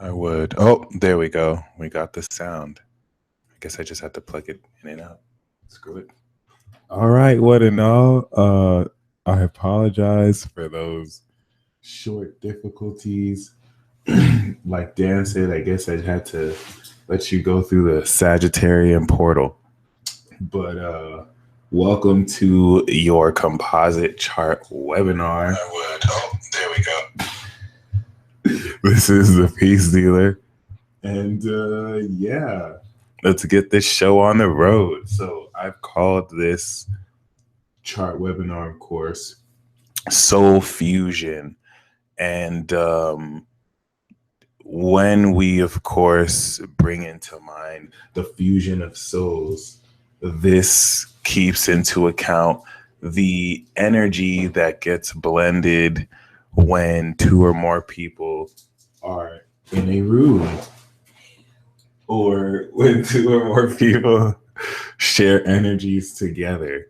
I would. Oh, there we go. We got the sound. I guess I just had to plug it in and out. Screw it. All right, what and all. I apologize for those short difficulties. Like Dan said, I guess I had to let you go through the Sagittarian portal. But welcome to your composite chart webinar. I would. Oh, there we go. This is the Peace Dealer. And yeah, let's get this show on the road. So I've called this chart webinar, of course, Soul Fusion. And when we, of course, bring into mind the fusion of souls, this keeps into account the energy that gets blended when two or more people are in a room, or when two or more people share energies together.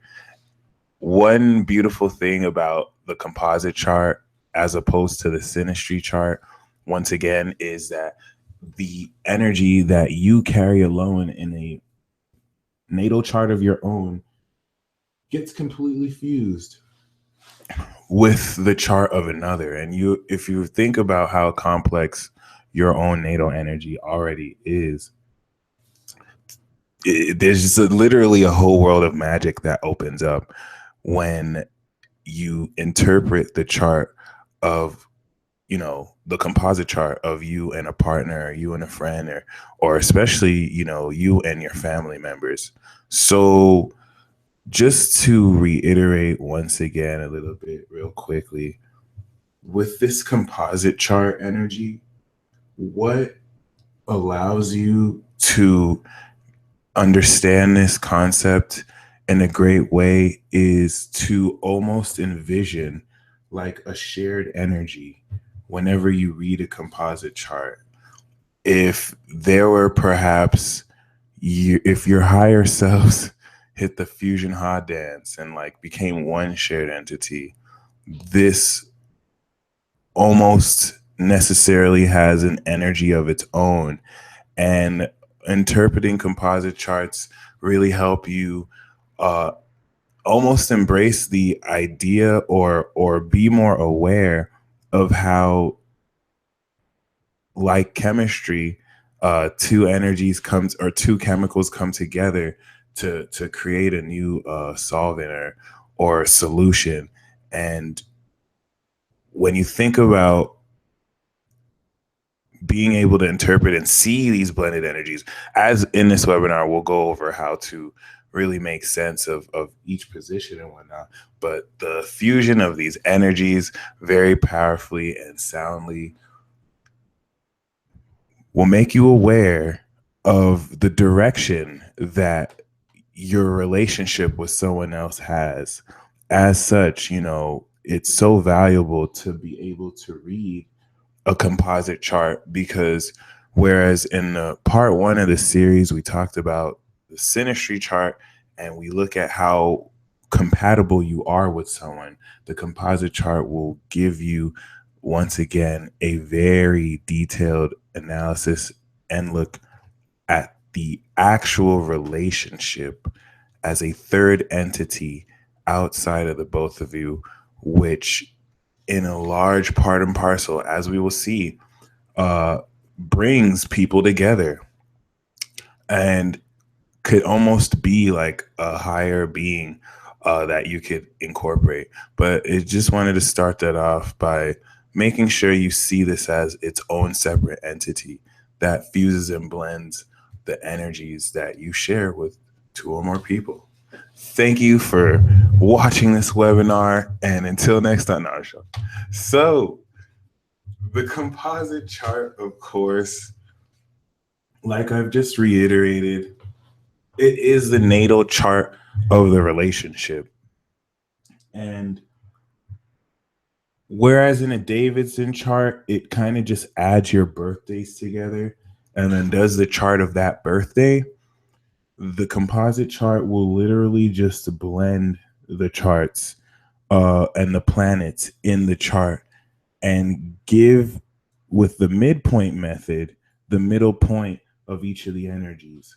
One beautiful thing about the composite chart, as opposed to the Synastry chart, once again, is that the energy that you carry alone in a natal chart of your own gets completely fused with the chart of another. And if you think about how complex your own natal energy already is, there's just literally a whole world of magic that opens up when you interpret the chart of, the composite chart of you and a partner, or you and a friend, or especially, you and your family members. So just to reiterate once again a little bit real quickly, with this composite chart energy, what allows you to understand this concept in a great way is to almost envision like a shared energy whenever you read a composite chart. If there were perhaps if your higher selves hit the fusion ha dance and like became one shared entity, this almost necessarily has an energy of its own. And interpreting composite charts really help you almost embrace the idea or be more aware of how, like chemistry, two chemicals come together to create a new solvent or solution. And when you think about being able to interpret and see these blended energies, as in this webinar, we'll go over how to really make sense of each position and whatnot. But the fusion of these energies very powerfully and soundly will make you aware of the direction that your relationship with someone else has. As such, it's so valuable to be able to read a composite chart, because whereas in the part one of the series, we talked about the Synastry chart and we look at how compatible you are with someone, the composite chart will give you, once again, a very detailed analysis and look at the actual relationship as a third entity outside of the both of you, which in a large part and parcel, as we will see, brings people together and could almost be like a higher being that you could incorporate. But it just wanted to start that off by making sure you see this as its own separate entity that fuses and blends the energies that you share with two or more people. Thank you for watching this webinar, and until next time, Narsha. So the composite chart, of course, like I've just reiterated, it is the natal chart of the relationship. And whereas in a Davidson chart, it kind of just adds your birthdays together and then does the chart of that birthday, the composite chart will literally just blend the charts and the planets in the chart and give with the midpoint method, the middle point of each of the energies.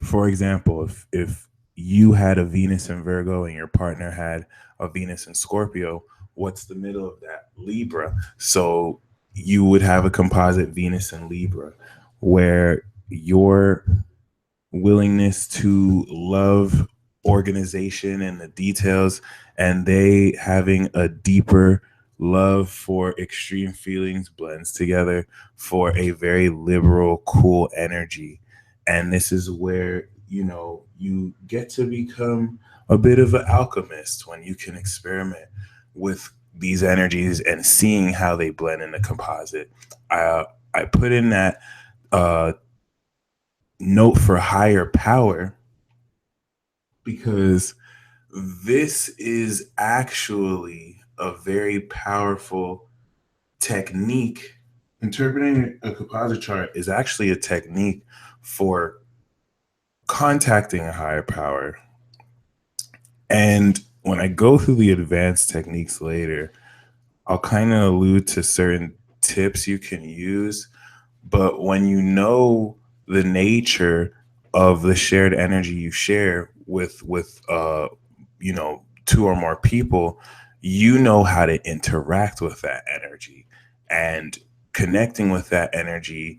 For example, if you had a Venus in Virgo and your partner had a Venus in Scorpio, what's the middle of that? Libra. So you would have a composite Venus in Libra, where your willingness to love organization and the details, and they having a deeper love for extreme feelings blends together for a very liberal, cool energy. And this is where, you get to become a bit of an alchemist when you can experiment with these energies and seeing how they blend in the composite. I put in that uh, note for higher power because this is actually a very powerful technique. Interpreting a composite chart is actually a technique for contacting a higher power. And when I go through the advanced techniques later, I'll kind of allude to certain tips you can use. But when you know the nature of the shared energy you share with two or more people, you know how to interact with that energy. And connecting with that energy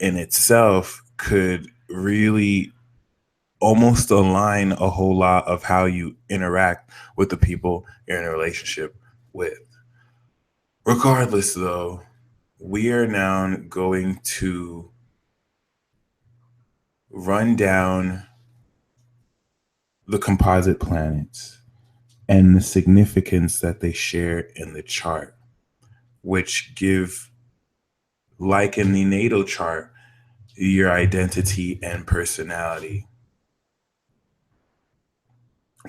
in itself could really almost align a whole lot of how you interact with the people you're in a relationship with. Regardless, though, we are now going to run down the composite planets and the significance that they share in the chart, which give, like in the natal chart, your identity and personality.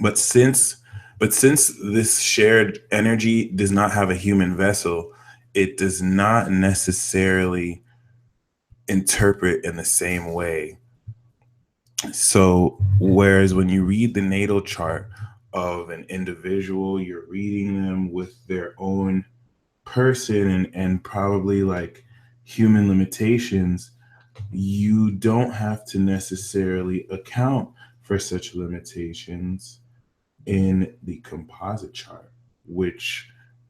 But since since this shared energy does not have a human vessel, it does not necessarily interpret in the same way. So, whereas when you read the natal chart of an individual, you're reading them with their own person and probably like human limitations, you don't have to necessarily account for such limitations in the composite chart, which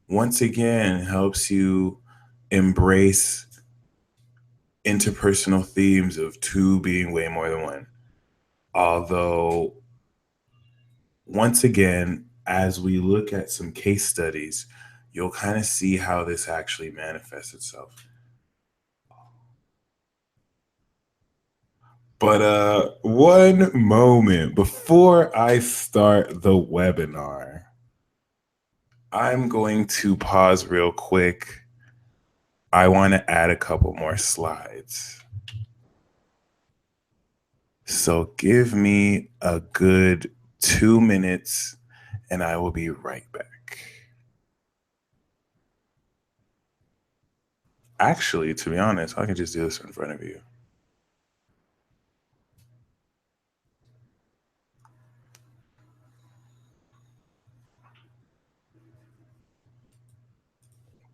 once again helps you embrace interpersonal themes of two being way more than one. Although, once again, as we look at some case studies, you'll kind of see how this actually manifests itself. But one moment before I start the webinar, I'm going to pause real quick. I want to add a couple more slides. So give me a good 2 minutes and I will be right back. Actually, to be honest, I can just do this in front of you.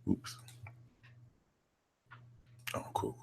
Oops. Oh, cool.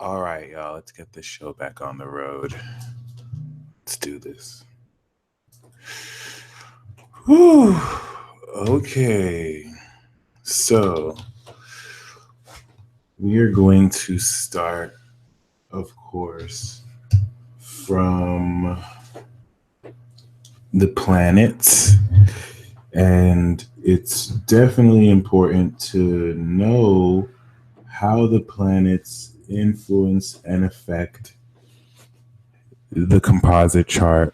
All right, y'all, let's get this show back on the road. Let's do this. Whew. Okay. So we are going to start, of course, from the planets. And it's definitely important to know how the planets influence and affect the composite chart.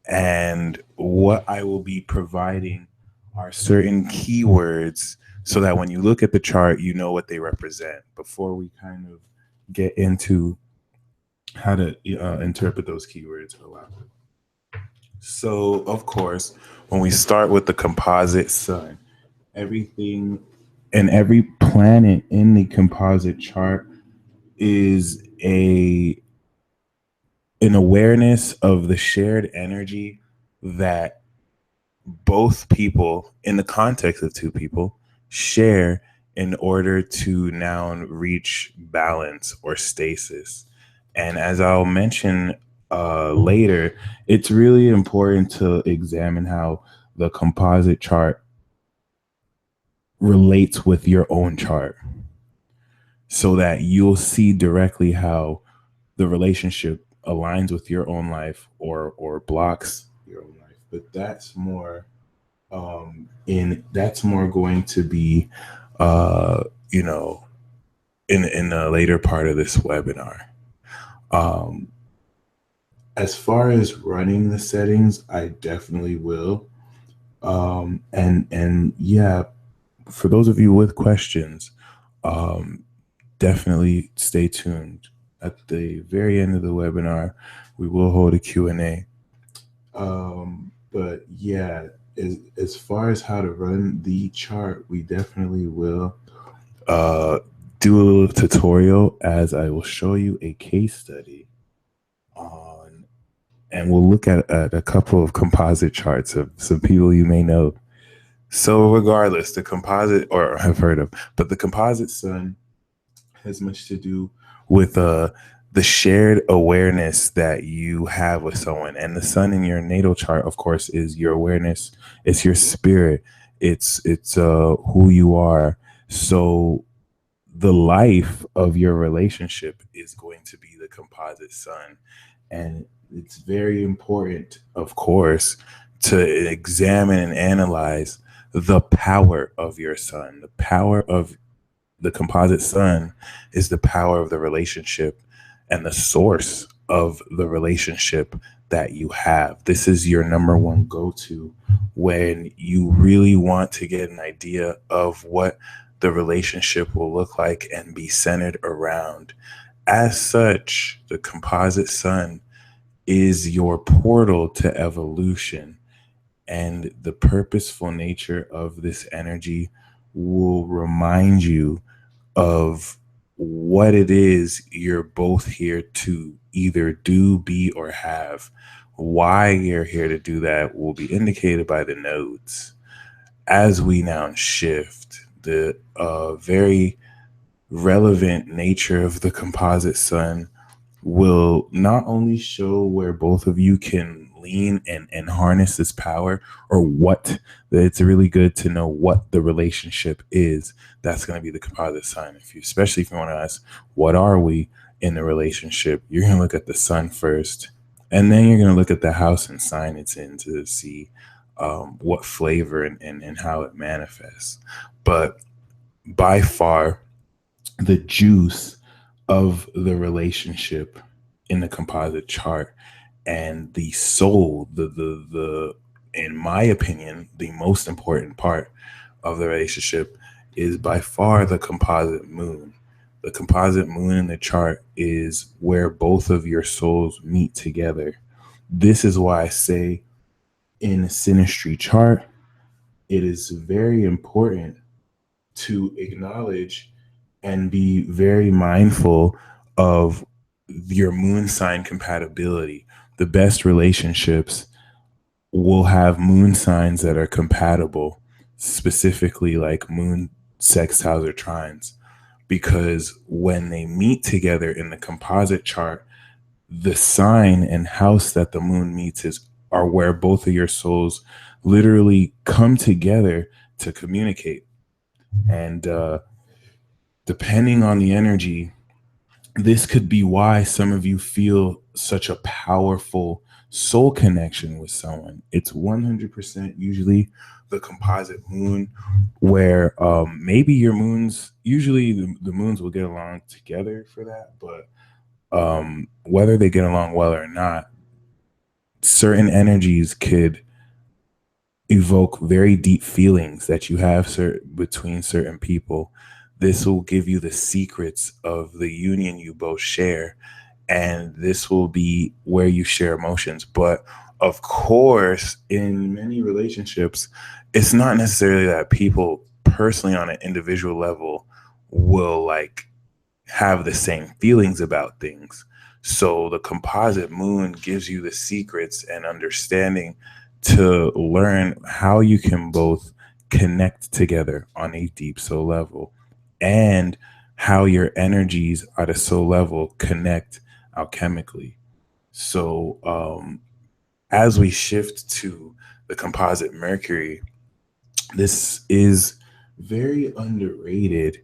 And what I will be providing are certain keywords so that when you look at the chart, you know what they represent before we kind of get into how to interpret those keywords a lot. So, of course, when we start with the composite sun, everything and every planet in the composite chart is an awareness of the shared energy that both people, in the context of two people, share in order to now reach balance or stasis. And as I'll mention later, it's really important to examine how the composite chart relates with your own chart so that you'll see directly how the relationship aligns with your own life or blocks your own life. But that's more that's more going to be you know, in the later part of this webinar. um as far as running the settings, I definitely will. And yeah, for those of you with questions, definitely stay tuned. At the very end of the webinar, we will hold a Q&A. But yeah, as far as how to run the chart, we definitely will do a little tutorial, as I will show you a case study on, and we'll look at a couple of composite charts of some people you may know. So regardless, the composite, or have heard of, but the composite sun has much to do with the shared awareness that you have with someone. And the sun in your natal chart, of course, is your awareness. It's your spirit. It's who you are. So the life of your relationship is going to be the composite sun. And it's very important, of course, to examine and analyze the power of your sun. The power of the composite sun is the power of the relationship and the source of the relationship that you have. This is your number one go-to when you really want to get an idea of what the relationship will look like and be centered around. As such, the composite sun is your portal to evolution, and the purposeful nature of this energy will remind you of what it is you're both here to either do, be, or have. Why you're here to do that will be indicated by the nodes. As we now shift, the very relevant nature of the composite sun will not only show where both of you can lean and harness this power, or what, that it's really good to know what the relationship is. That's going to be the composite sign. Especially if you want to ask, what are we in the relationship, you're going to look at the sun first, and then you're going to look at the house and sign it's in to see what flavor and how it manifests. But by far, the juice of the relationship in the composite chart, and the soul, the in my opinion, the most important part of the relationship is by far the composite moon. The composite moon in the chart is where both of your souls meet together. This is why I say in a synastry chart, it is very important to acknowledge and be very mindful of your moon sign compatibility. The best relationships will have moon signs that are compatible, specifically like moon sextiles or trines. because when they meet together in the composite chart, the sign and house that the moon meets is are where both of your souls literally come together to communicate. And depending on the energy, this could be why some of you feel such a powerful soul connection with someone. It's 100% usually the composite moon, where maybe your moons, usually the moons will get along together for that, but whether they get along well or not, certain energies could evoke very deep feelings that you have between certain people. This will give you the secrets of the union you both share, and this will be where you share emotions. But of course, in many relationships, it's not necessarily that people personally on an individual level will like have the same feelings about things. So the composite moon gives you the secrets and understanding to learn how you can both connect together on a deep soul level, and how your energies at a soul level connect alchemically. So as we shift to the composite Mercury, this is very underrated.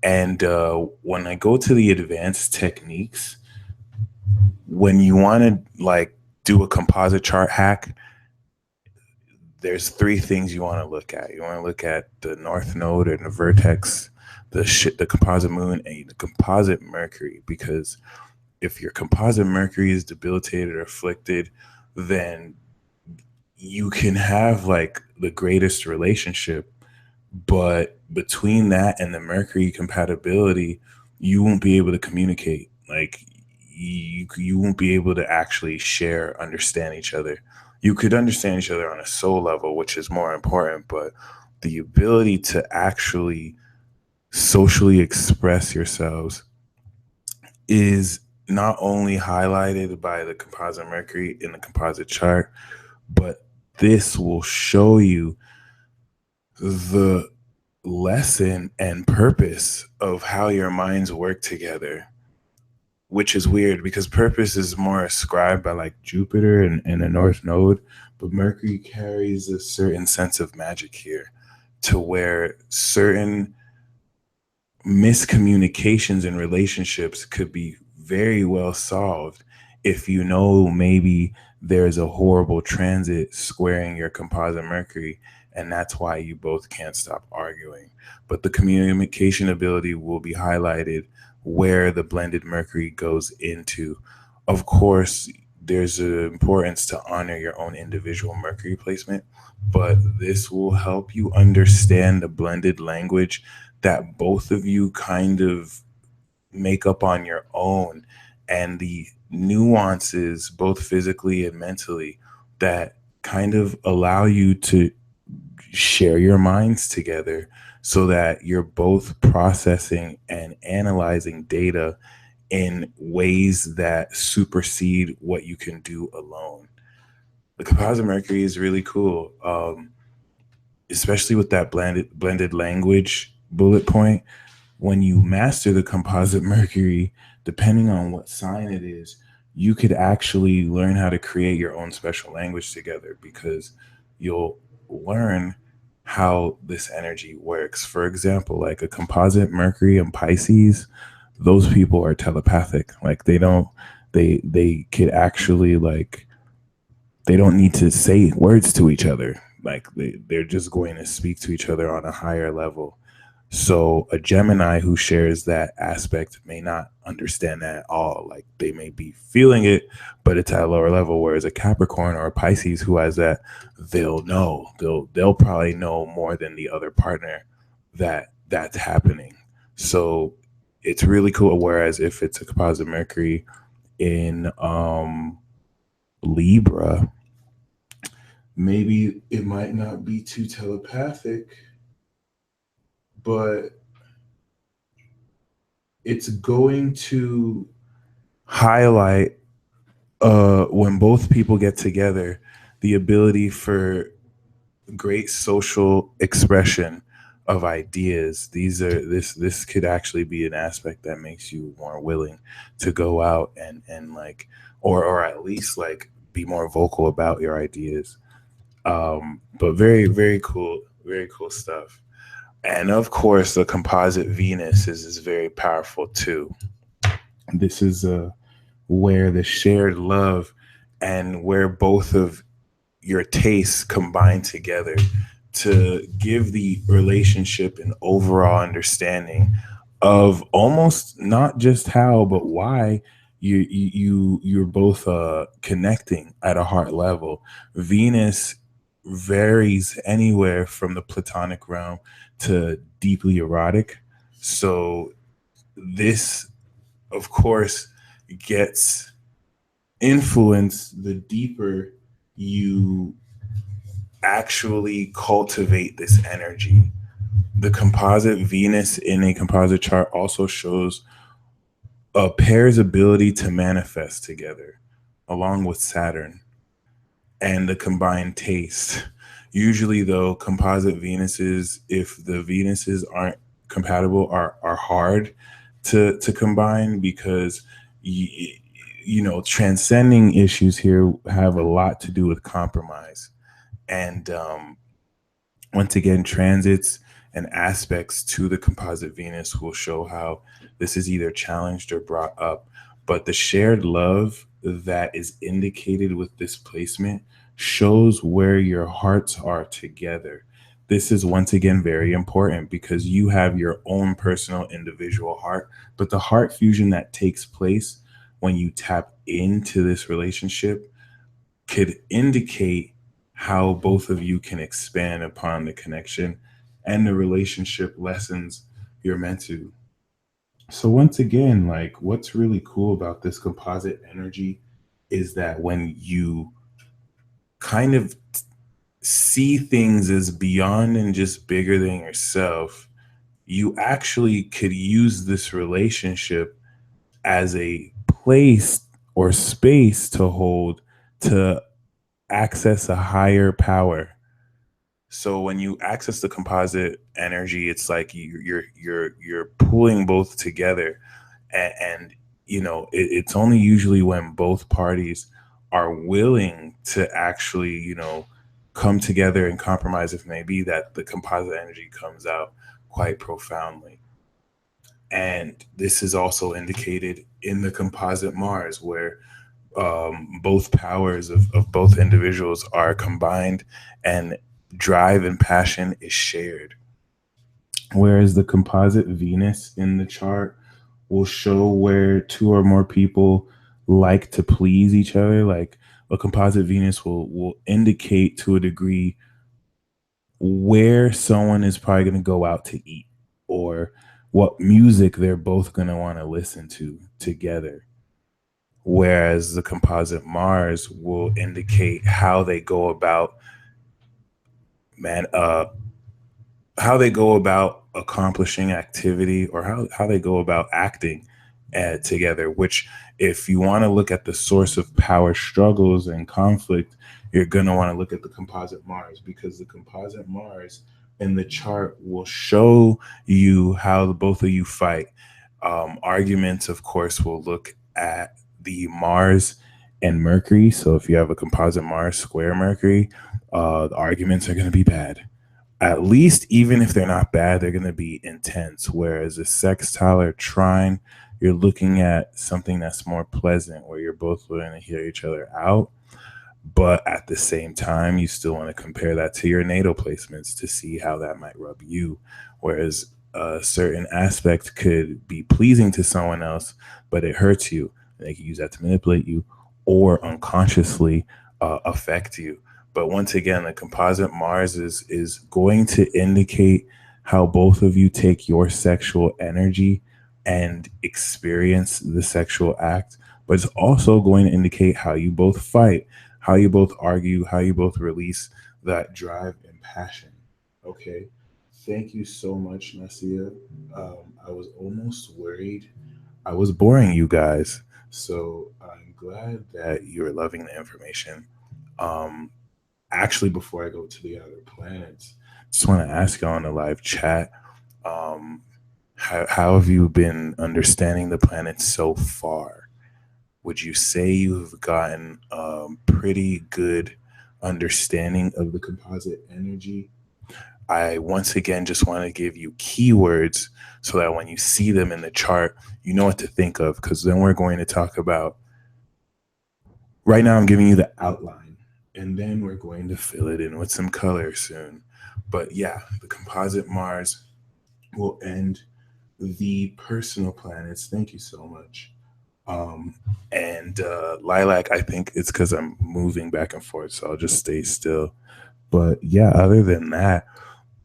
And when I go to the advanced techniques, when you want to like do a composite chart hack, there's three things you want to look at. You want to look at the north node and the vertex, the composite moon, and the composite Mercury. Because if your composite Mercury is debilitated or afflicted, then you can have like the greatest relationship, but between that and the Mercury compatibility, you won't be able to communicate. Like you won't be able to actually share, understand each other. You could understand each other on a soul level, which is more important, but the ability to actually socially express yourselves is not only highlighted by the composite Mercury in the composite chart, but this will show you the lesson and purpose of how your minds work together, which is weird because purpose is more ascribed by like Jupiter and the North Node, but Mercury carries a certain sense of magic here, to where certain miscommunications in relationships could be very well solved if you know maybe there's a horrible transit squaring your composite Mercury, and that's why you both can't stop arguing. But the communication ability will be highlighted where the blended Mercury goes into. Of course, there's an importance to honor your own individual Mercury placement, but this will help you understand the blended language that both of you kind of make up on your own, and the nuances, both physically and mentally, that kind of allow you to share your minds together so that you're both processing and analyzing data in ways that supersede what you can do alone. The composite Mercury is really cool, especially with that blended language bullet point. When you master the composite Mercury, depending on what sign it is, you could actually learn how to create your own special language together, because you'll learn how this energy works. For example, like a composite Mercury and Pisces, those people are telepathic. Like they could actually like, they don't need to say words to each other. Like they're just going to speak to each other on a higher level. So a Gemini who shares that aspect may not understand that at all. Like they may be feeling it, but it's at a lower level. Whereas a Capricorn or a Pisces who has that, they'll know. They'll probably know more than the other partner that that's happening. So it's really cool. Whereas if it's a composite Mercury in Libra, maybe it might not be too telepathic, but it's going to highlight when both people get together, the ability for great social expression of ideas. This could actually be an aspect that makes you more willing to go out and like, or at least like be more vocal about your ideas. But very cool stuff. And of course, the composite Venus is very powerful too. This is where the shared love and where both of your tastes combine together to give the relationship an overall understanding of almost not just how but why you're both connecting at a heart level. Venus varies anywhere from the platonic realm to deeply erotic. So this, of course, gets influenced the deeper you actually cultivate this energy. The composite Venus in a composite chart also shows a pair's ability to manifest together, along with Saturn and the combined taste. Usually, though, composite Venuses, if the Venuses aren't compatible, are hard to combine because transcending issues here have a lot to do with compromise. And once again, transits and aspects to the composite Venus will show how this is either challenged or brought up. But the shared love that is indicated with this placement shows where your hearts are together. This is once again very important because you have your own personal individual heart, but the heart fusion that takes place when you tap into this relationship could indicate how both of you can expand upon the connection and the relationship lessons you're meant to. So, once again, like what's really cool about this composite energy is that when you kind of see things as beyond and just bigger than yourself, you actually could use this relationship as a place or space to hold to access a higher power. So when you access the composite energy, it's like you're pulling both together, and it's only usually when both parties are willing to actually come together and compromise, if may be, that the composite energy comes out quite profoundly. And this is also indicated in the composite Mars, where both powers of both individuals are combined and drive and passion is shared. Whereas the composite Venus in the chart will show where two or more people like to please each other. Like a composite Venus will indicate to a degree where someone is probably going to go out to eat or what music they're both going to want to listen to together. Whereas the composite Mars will indicate how they go about, man, how they go about accomplishing activity, or how they go about acting together, which if you want to look at the source of power struggles and conflict, you're going to want to look at the composite Mars, because the composite Mars in the chart will show you how the both of you fight. Arguments, of course, will look at the Mars and Mercury. So if you have a composite Mars square Mercury, the arguments are going to be bad. At least, even if they're not bad, they're going to be intense. Whereas a sextile or trine, you're looking at something that's more pleasant, where you're both willing to hear each other out. But at the same time, you still want to compare that to your natal placements to see how that might rub you. Whereas a certain aspect could be pleasing to someone else, but it hurts you. They can use that to manipulate you or unconsciously affect you. But once again, the composite Mars is going to indicate how both of you take your sexual energy and experience the sexual act, but it's also going to indicate how you both fight, how you both argue, how you both release that drive and passion. Okay. Thank you so much, Nasia. I was almost worried I was boring you guys. So I'm glad that you're loving the information. Um, Actually, before I go to the other planets, Just want to ask you on the live chat, how have you been understanding the planets so far? Would you say you've gotten a pretty good understanding of the composite energy? I once again just want to give you keywords so that when you see them in the chart, you know what to think of, because then we're going to talk about, right now I'm giving you the outline, and then we're going to fill it in with some color soon. But yeah, the composite Mars will end the personal planets. Thank you so much. And Lilac, I think it's because I'm moving back and forth, so I'll just stay still. But yeah, other than that,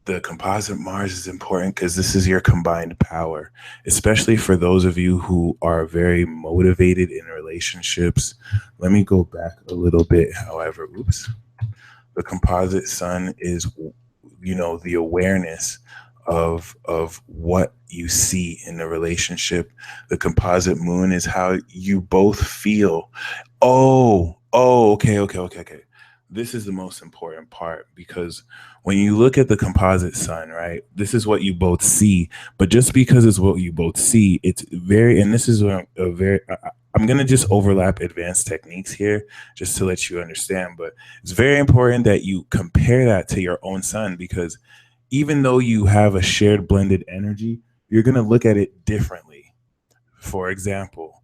the composite Mars is important because this is your combined power, especially for those of you who are very motivated in relationships. Let me go back a little bit, however. Oops. The composite sun is, the awareness of what you see in the relationship. The composite moon is how you both feel. Okay. This is the most important part, because when you look at the composite sun, right, this is what you both see. But just because it's what you both see, it's very, and this is a very, I'm going to just overlap advanced techniques here just to let you understand. But it's very important that you compare that to your own sun, because even though you have a shared blended energy, you're going to look at it differently. For example,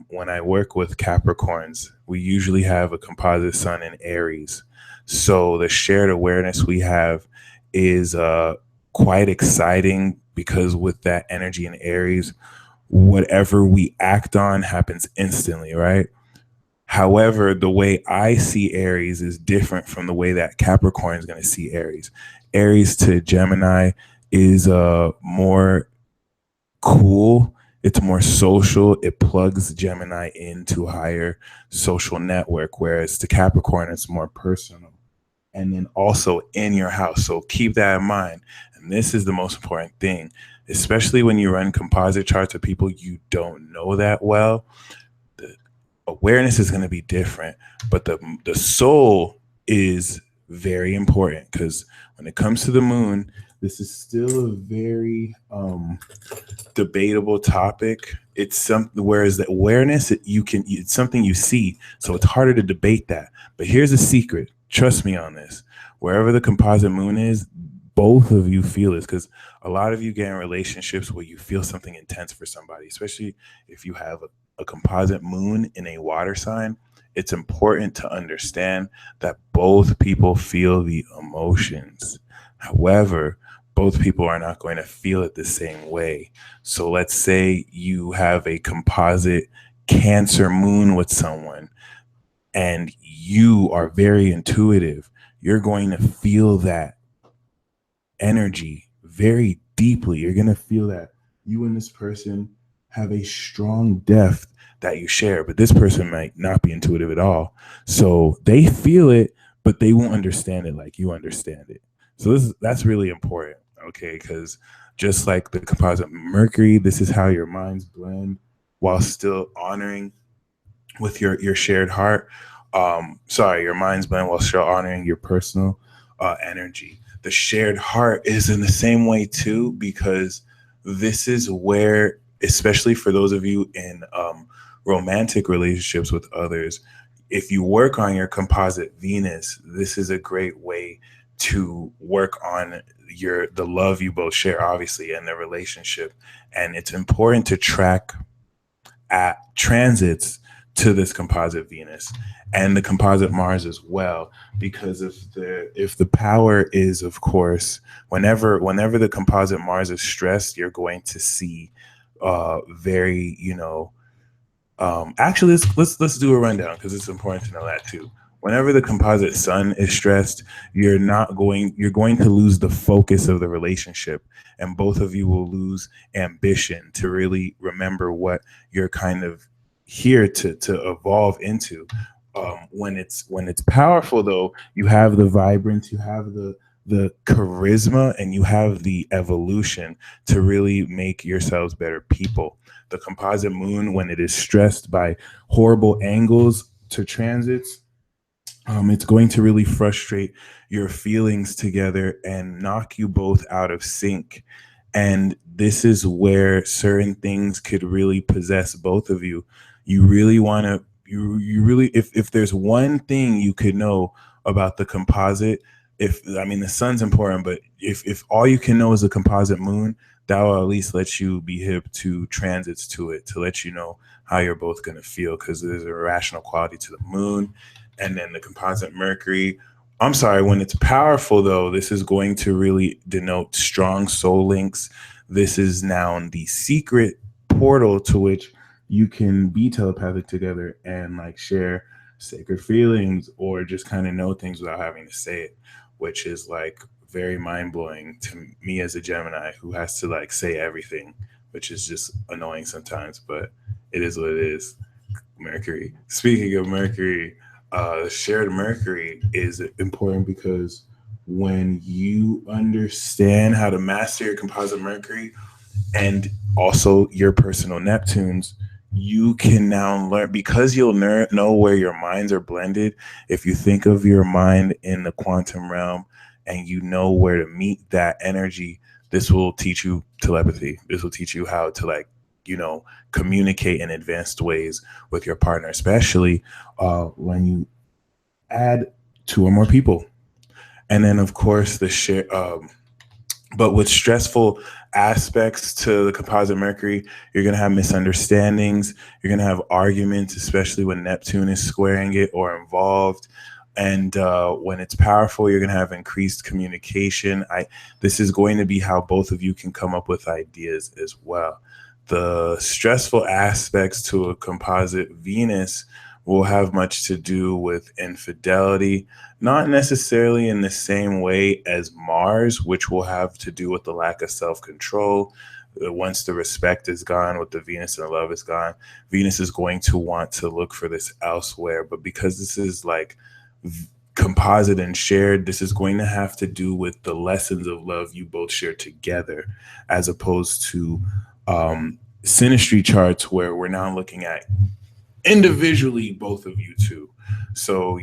when I work with Capricorns, we usually have a composite sun in Aries. So the shared awareness we have is quite exciting, because with that energy in Aries, whatever we act on happens instantly, right? However, the way I see Aries is different from the way that Capricorn is going to see Aries. Aries to Gemini is more cool. It's more social. It plugs Gemini into a higher social network, whereas to Capricorn, it's more personal. And then also in your house. So keep that in mind. And this is the most important thing, especially when you run composite charts with people you don't know that well. The awareness is going to be different, but the soul is very important, because when it comes to the moon, this is still a very debatable topic. It's something, whereas the awareness, it's something you see, so it's harder to debate that. But here's a secret. Trust me on this. Wherever the composite moon is, both of you feel this, because a lot of you get in relationships where you feel something intense for somebody, especially if you have a composite moon in a water sign. It's important to understand that both people feel the emotions. However, both people are not going to feel it the same way. So let's say you have a composite Cancer moon with someone, and you are very intuitive. You're going to feel that energy very deeply. You're going to feel that you and this person have a strong depth that you share, but this person might not be intuitive at all. So they feel it, but they won't understand it like you understand it. So that's really important, okay? Because just like the composite Mercury, this is how your minds blend while still honoring with your shared heart. Your minds blend while still honoring your personal energy. The shared heart is in the same way too, because this is where, especially for those of you in romantic relationships with others, if you work on your composite Venus, this is a great way to work on the love you both share, obviously, and the relationship. And it's important to track at transits to this composite Venus and the composite Mars as well, because if the power is, of course, whenever the composite Mars is stressed, you're going to see very, actually, let's do a rundown, because it's important to know that too. Whenever the composite sun is stressed, you're going to lose the focus of the relationship, and both of you will lose ambition to really remember what you're kind of here to evolve into. When it's powerful, though, you have the vibrance, you have the charisma, and you have the evolution to really make yourselves better people. The composite moon, when it is stressed by horrible angles to transits, It's going to really frustrate your feelings together and knock you both out of sync. And this is where certain things could really possess both of you. You really want to, you really, if there's one thing you could know about the composite, if, I mean, the sun's important, but if all you can know is a composite moon, that will at least let you be hip to transits to it, to let you know how you're both going to feel, because there's a rational quality to the moon. And then the composite mercury, I'm sorry, when it's powerful though, this is going to really denote strong soul links. This is now the secret portal to which you can be telepathic together and like share sacred feelings or just kind of know things without having to say it, which is like very mind blowing to me as a Gemini who has to like say everything, which is just annoying sometimes, but it is what it is. Mercury. Speaking of Mercury, shared Mercury is important because when you understand how to master your composite Mercury and also your personal Neptunes, you can now learn, because you'll know where your minds are blended. If you think of your mind in the quantum realm and you know where to meet that energy, this will teach you telepathy. This will teach you how to like, communicate in advanced ways with your partner, especially when you add two or more people. And then, of course, the share. But with stressful aspects to the composite Mercury, you're going to have misunderstandings. You're going to have arguments, especially when Neptune is squaring it or involved. And when it's powerful, you're going to have increased communication. This is going to be how both of you can come up with ideas as well. The stressful aspects to a composite Venus will have much to do with infidelity, not necessarily in the same way as Mars, which will have to do with the lack of self-control. Once the respect is gone, with the Venus and the love is gone, Venus is going to want to look for this elsewhere. But because this is like composite and shared, this is going to have to do with the lessons of love you both share together, as opposed to synastry charts where we're now looking at individually both of you two. So,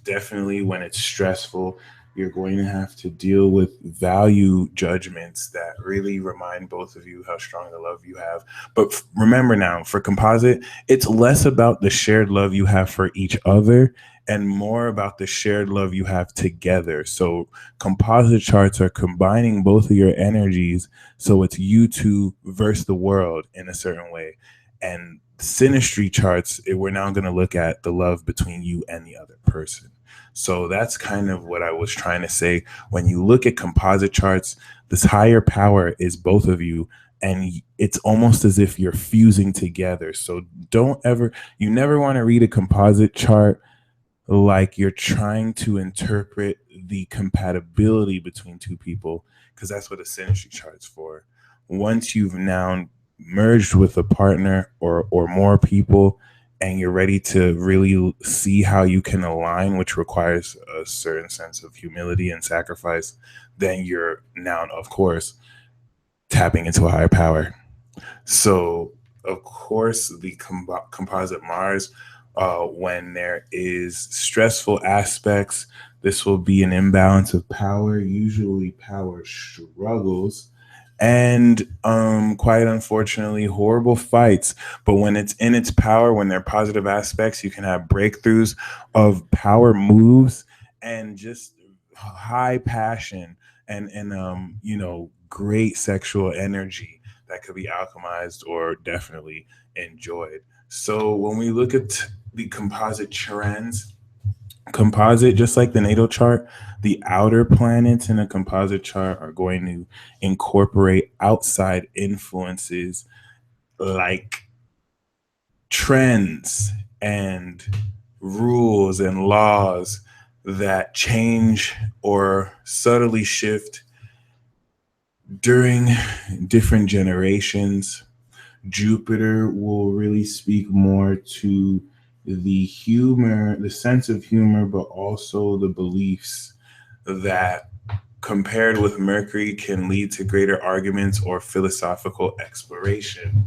definitely when it's stressful, you're going to have to deal with value judgments that really remind both of you how strong the love you have. But remember now, for composite, it's less about the shared love you have for each other and more about the shared love you have together. So composite charts are combining both of your energies. So it's you two versus the world in a certain way. And synastry charts, we're now going to look at the love between you and the other person. So that's kind of what I was trying to say. When you look at composite charts, this higher power is both of you, and it's almost as if you're fusing together. So you never want to read a composite chart like you're trying to interpret the compatibility between two people, because that's what a synastry chart's for. Once you've now merged with a partner or more people and you're ready to really see how you can align, which requires a certain sense of humility and sacrifice, then you're now, of course, tapping into a higher power. So, of course, the composite Mars, when there is stressful aspects, this will be an imbalance of power, usually power struggles, and quite unfortunately, horrible fights. But when it's in its power, when there are positive aspects, you can have breakthroughs of power moves and just high passion and great sexual energy that could be alchemized or definitely enjoyed. So when we look at the composite trends, composite, just like the natal chart, the outer planets in a composite chart are going to incorporate outside influences like trends and rules and laws that change or subtly shift during different generations. Jupiter will really speak more to the humor, the sense of humor, but also the beliefs that, compared with Mercury, can lead to greater arguments or philosophical exploration.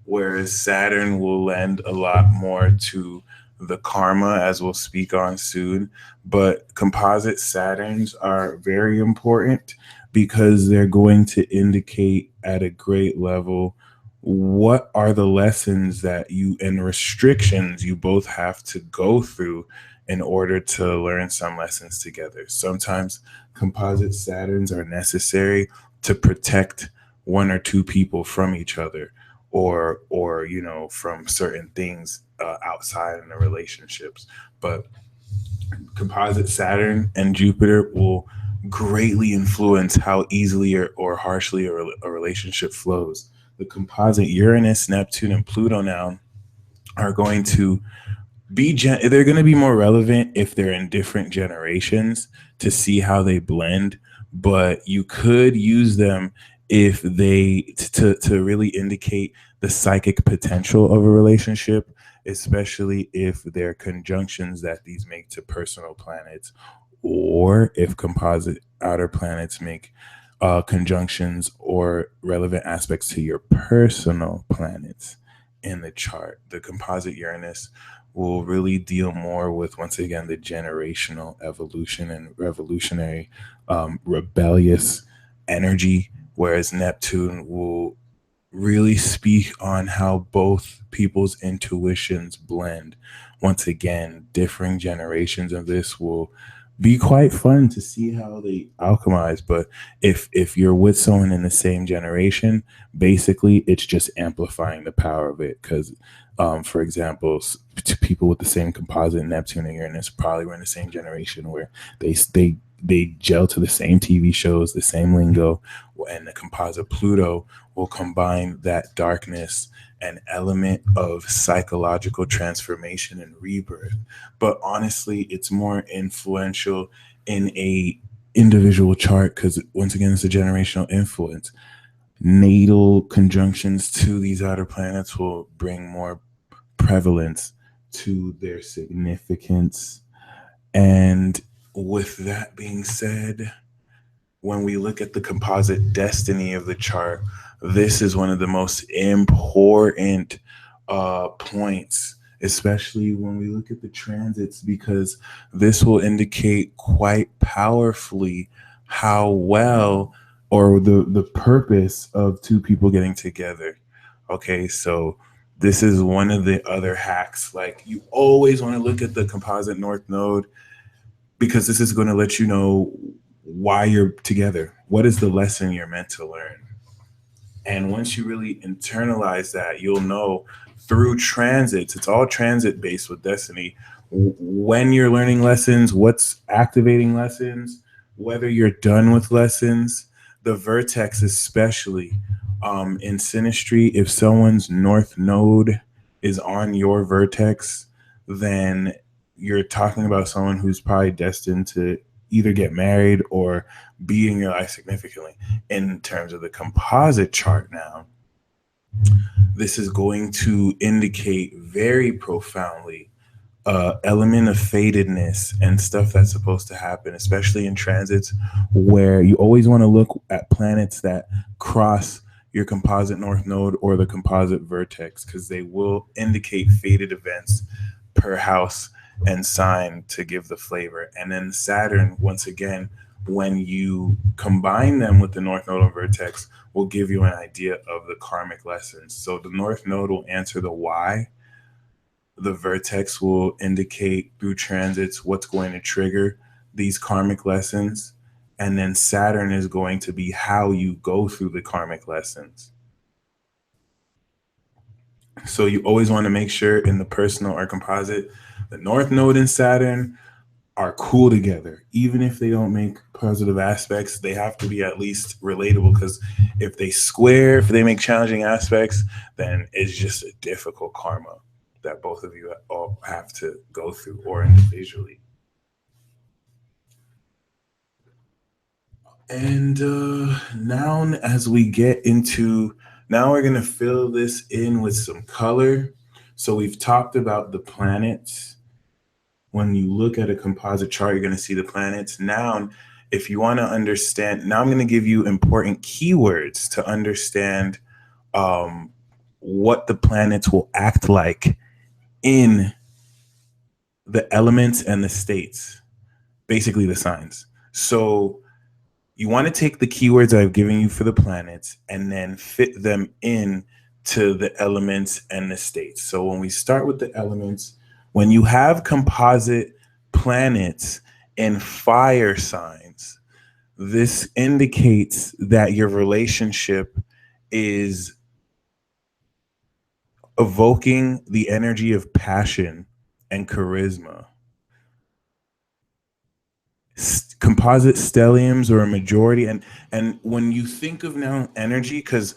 Whereas Saturn will lend a lot more to the karma, as we'll speak on soon. But composite Saturns are very important because they're going to indicate at a great level what are the lessons that you and restrictions you both have to go through in order to learn some lessons together. Sometimes composite Saturns are necessary to protect one or two people from each other, or from certain things outside in the relationships. But composite Saturn and Jupiter will greatly influence how easily or harshly a relationship flows. The composite Uranus, Neptune, and Pluto now are going to they're going to be more relevant if they're in different generations to see how they blend, but you could use them if they to really indicate the psychic potential of a relationship, especially if they're conjunctions that these make to personal planets, or if composite outer planets make conjunctions or relevant aspects to your personal planets in the chart. The composite Uranus will really deal more with, once again, the generational evolution and revolutionary, rebellious energy, whereas Neptune will really speak on how both people's intuitions blend. Once again, differing generations of this will be quite fun to see how they alchemize. But if you're with someone in the same generation, basically it's just amplifying the power of it. Because for example, people with the same composite Neptune and Uranus probably were in the same generation where they gel to the same TV shows, the same lingo, and the composite Pluto will combine that darkness and element of psychological transformation and rebirth. But honestly, it's more influential in a individual chart because, once again, it's a generational influence. Natal conjunctions to these outer planets will bring more prevalence to their significance. And with that being said, when we look at the composite destiny of the chart, this is one of the most important points, especially when we look at the transits, because this will indicate quite powerfully how well, or the purpose of two people getting together. Okay, so this is one of the other hacks. Like, you always want to look at the composite north node, because this is going to let you know why you're together. What is the lesson you're meant to learn? And once you really internalize that, you'll know through transits, it's all transit based with destiny, when you're learning lessons, what's activating lessons, whether you're done with lessons, the vertex, especially in Synastry, if someone's north node is on your vertex, then you're talking about someone who's probably destined to either get married or be in your life significantly. In terms of the composite chart now, this is going to indicate very profoundly element of fatedness and stuff that's supposed to happen, especially in transits, where you always want to look at planets that cross your composite north node or the composite vertex, because they will indicate fated events per house and sign to give the flavor. And then Saturn, once again, when you combine them with the north node and vertex, will give you an idea of the karmic lessons. So the north node will answer the why. The vertex will indicate through transits what's going to trigger these karmic lessons. And then Saturn is going to be how you go through the karmic lessons. So you always want to make sure in the personal or composite, the north node and Saturn are cool together. Even if they don't make positive aspects, they have to be at least relatable, because if they square, if they make challenging aspects, then it's just a difficult karma that both of you all have to go through, or individually. And now, as we get into, now we're going to fill this in with some color. So we've talked about the planets. When you look at a composite chart, you're going to see the planets. Now, if you want to understand, now I'm going to give you important keywords to understand what the planets will act like in the elements and the states, basically the signs. So you want to take the keywords I've given you for the planets and then fit them in to the elements and the states. So when we start with the elements, when you have composite planets in fire signs, this indicates that your relationship is evoking the energy of passion and charisma. Composite stelliums or a majority, and when you think of now energy, because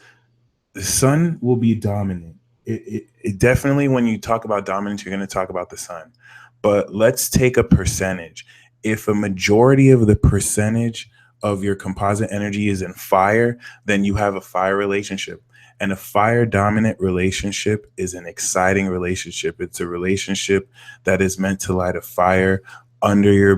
the sun will be dominant. It definitely, when you talk about dominance, you're going to talk about the sun. But let's take a percentage. If a majority of the percentage of your composite energy is in fire, then you have a fire relationship. And a fire dominant relationship is an exciting relationship. It's a relationship that is meant to light a fire under your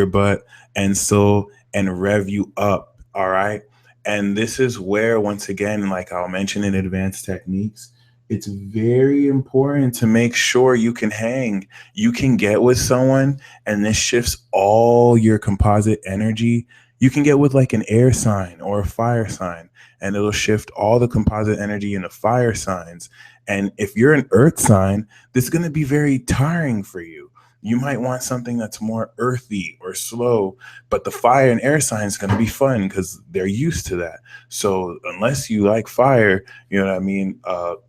butt and rev you up. All right. And this is where, once again, like I'll mention in advanced techniques, it's very important to make sure you can hang, you can get with someone, and this shifts all your composite energy. You can get with like an air sign or a fire sign, and it'll shift all the composite energy into fire signs. And if you're an earth sign, this is going to be very tiring for you. You might want something that's more earthy or slow, but the fire and air sign is going to be fun because they're used to that. So unless you like fire, you know what I mean?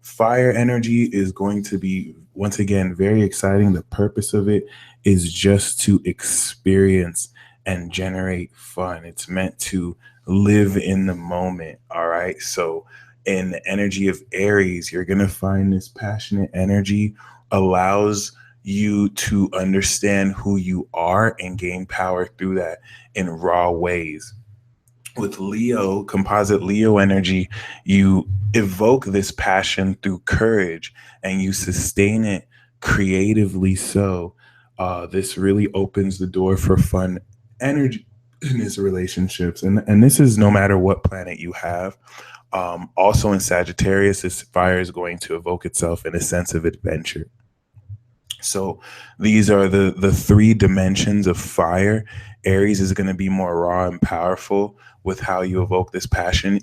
Fire energy is going to be, once again, very exciting. The purpose of it is just to experience and generate fun. It's meant to live in the moment. All right. So in the energy of Aries, you're going to find this passionate energy allows you to understand who you are and gain power through that in raw ways. With Leo, composite Leo energy, you evoke this passion through courage and you sustain it creatively. So, this really opens the door for fun energy in his relationships. And this is no matter what planet you have. Also in Sagittarius, this fire is going to evoke itself in a sense of adventure. So these are the three dimensions of fire. Aries is going to be more raw and powerful with how you evoke this passion.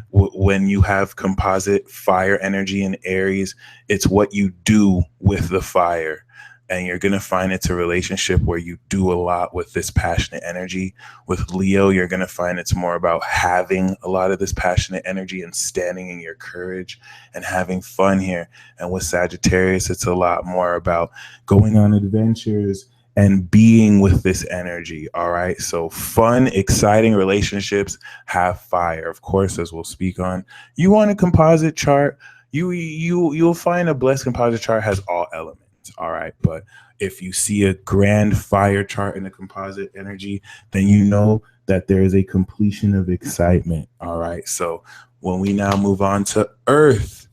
When you have composite fire energy in Aries, it's what you do with the fire. And you're going to find it's a relationship where you do a lot with this passionate energy. With Leo, you're going to find it's more about having a lot of this passionate energy and standing in your courage and having fun here. And with Sagittarius, it's a lot more about going on adventures and being with this energy. All right. So fun, exciting relationships have fire. Of course, as we'll speak on, you want a composite chart, you'll find a blessed composite chart has all elements. All right. But if you see a grand fire chart in a composite energy, then you know that there is a completion of excitement. All right. So when we now move on to Earth,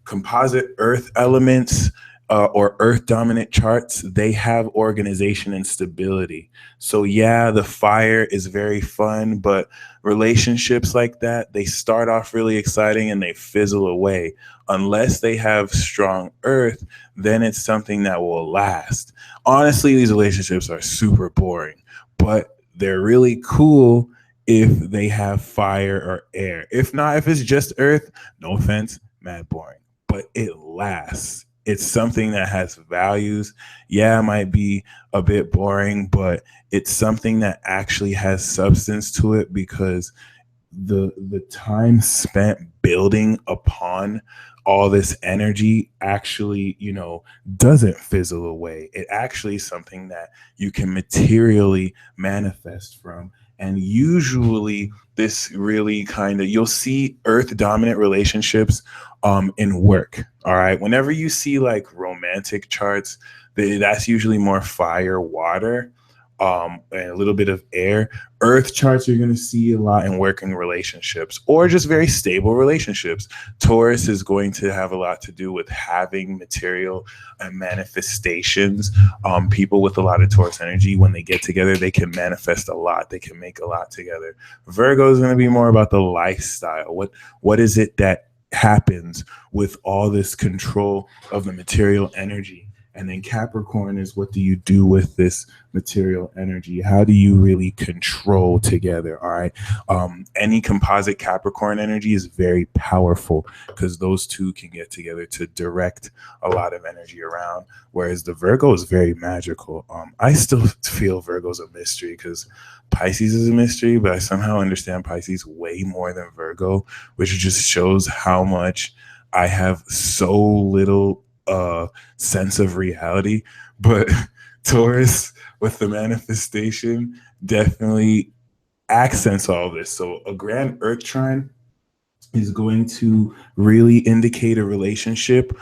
composite Earth elements or Earth dominant charts, they have organization and stability. So yeah, the fire is very fun, but relationships like that, they start off really exciting and they fizzle away. Unless they have strong Earth, then it's something that will last. Honestly, these relationships are super boring, but they're really cool if they have fire or air. If not, if it's just Earth, no offense, mad boring, but it lasts. It's something that has values. Yeah, it might be a bit boring, but it's something that actually has substance to it because the time spent building upon all this energy actually, doesn't fizzle away. It actually is something that you can materially manifest from. And usually this really you'll see Earth dominant relationships in work. All right. Whenever you see like romantic charts, that's usually more fire, water, and a little bit of air. Earth charts you're going to see a lot in working relationships or just very stable relationships. Taurus is going to have a lot to do with having material and manifestations. People with a lot of Taurus energy, when they get together, they can manifest a lot. They can make a lot together. Virgo is going to be more about the lifestyle. What is it that happens with all this control of the material energy? And then Capricorn is, what do you do with this material energy? How do you really control together? All right. Any composite Capricorn energy is very powerful because those two can get together to direct a lot of energy around. Whereas the Virgo is very magical. I still feel Virgo's a mystery because Pisces is a mystery, but I somehow understand Pisces way more than Virgo, which just shows how much I have so little sense of reality. But Taurus with the manifestation definitely accents all of this. So a grand earth trine is going to really indicate a relationship.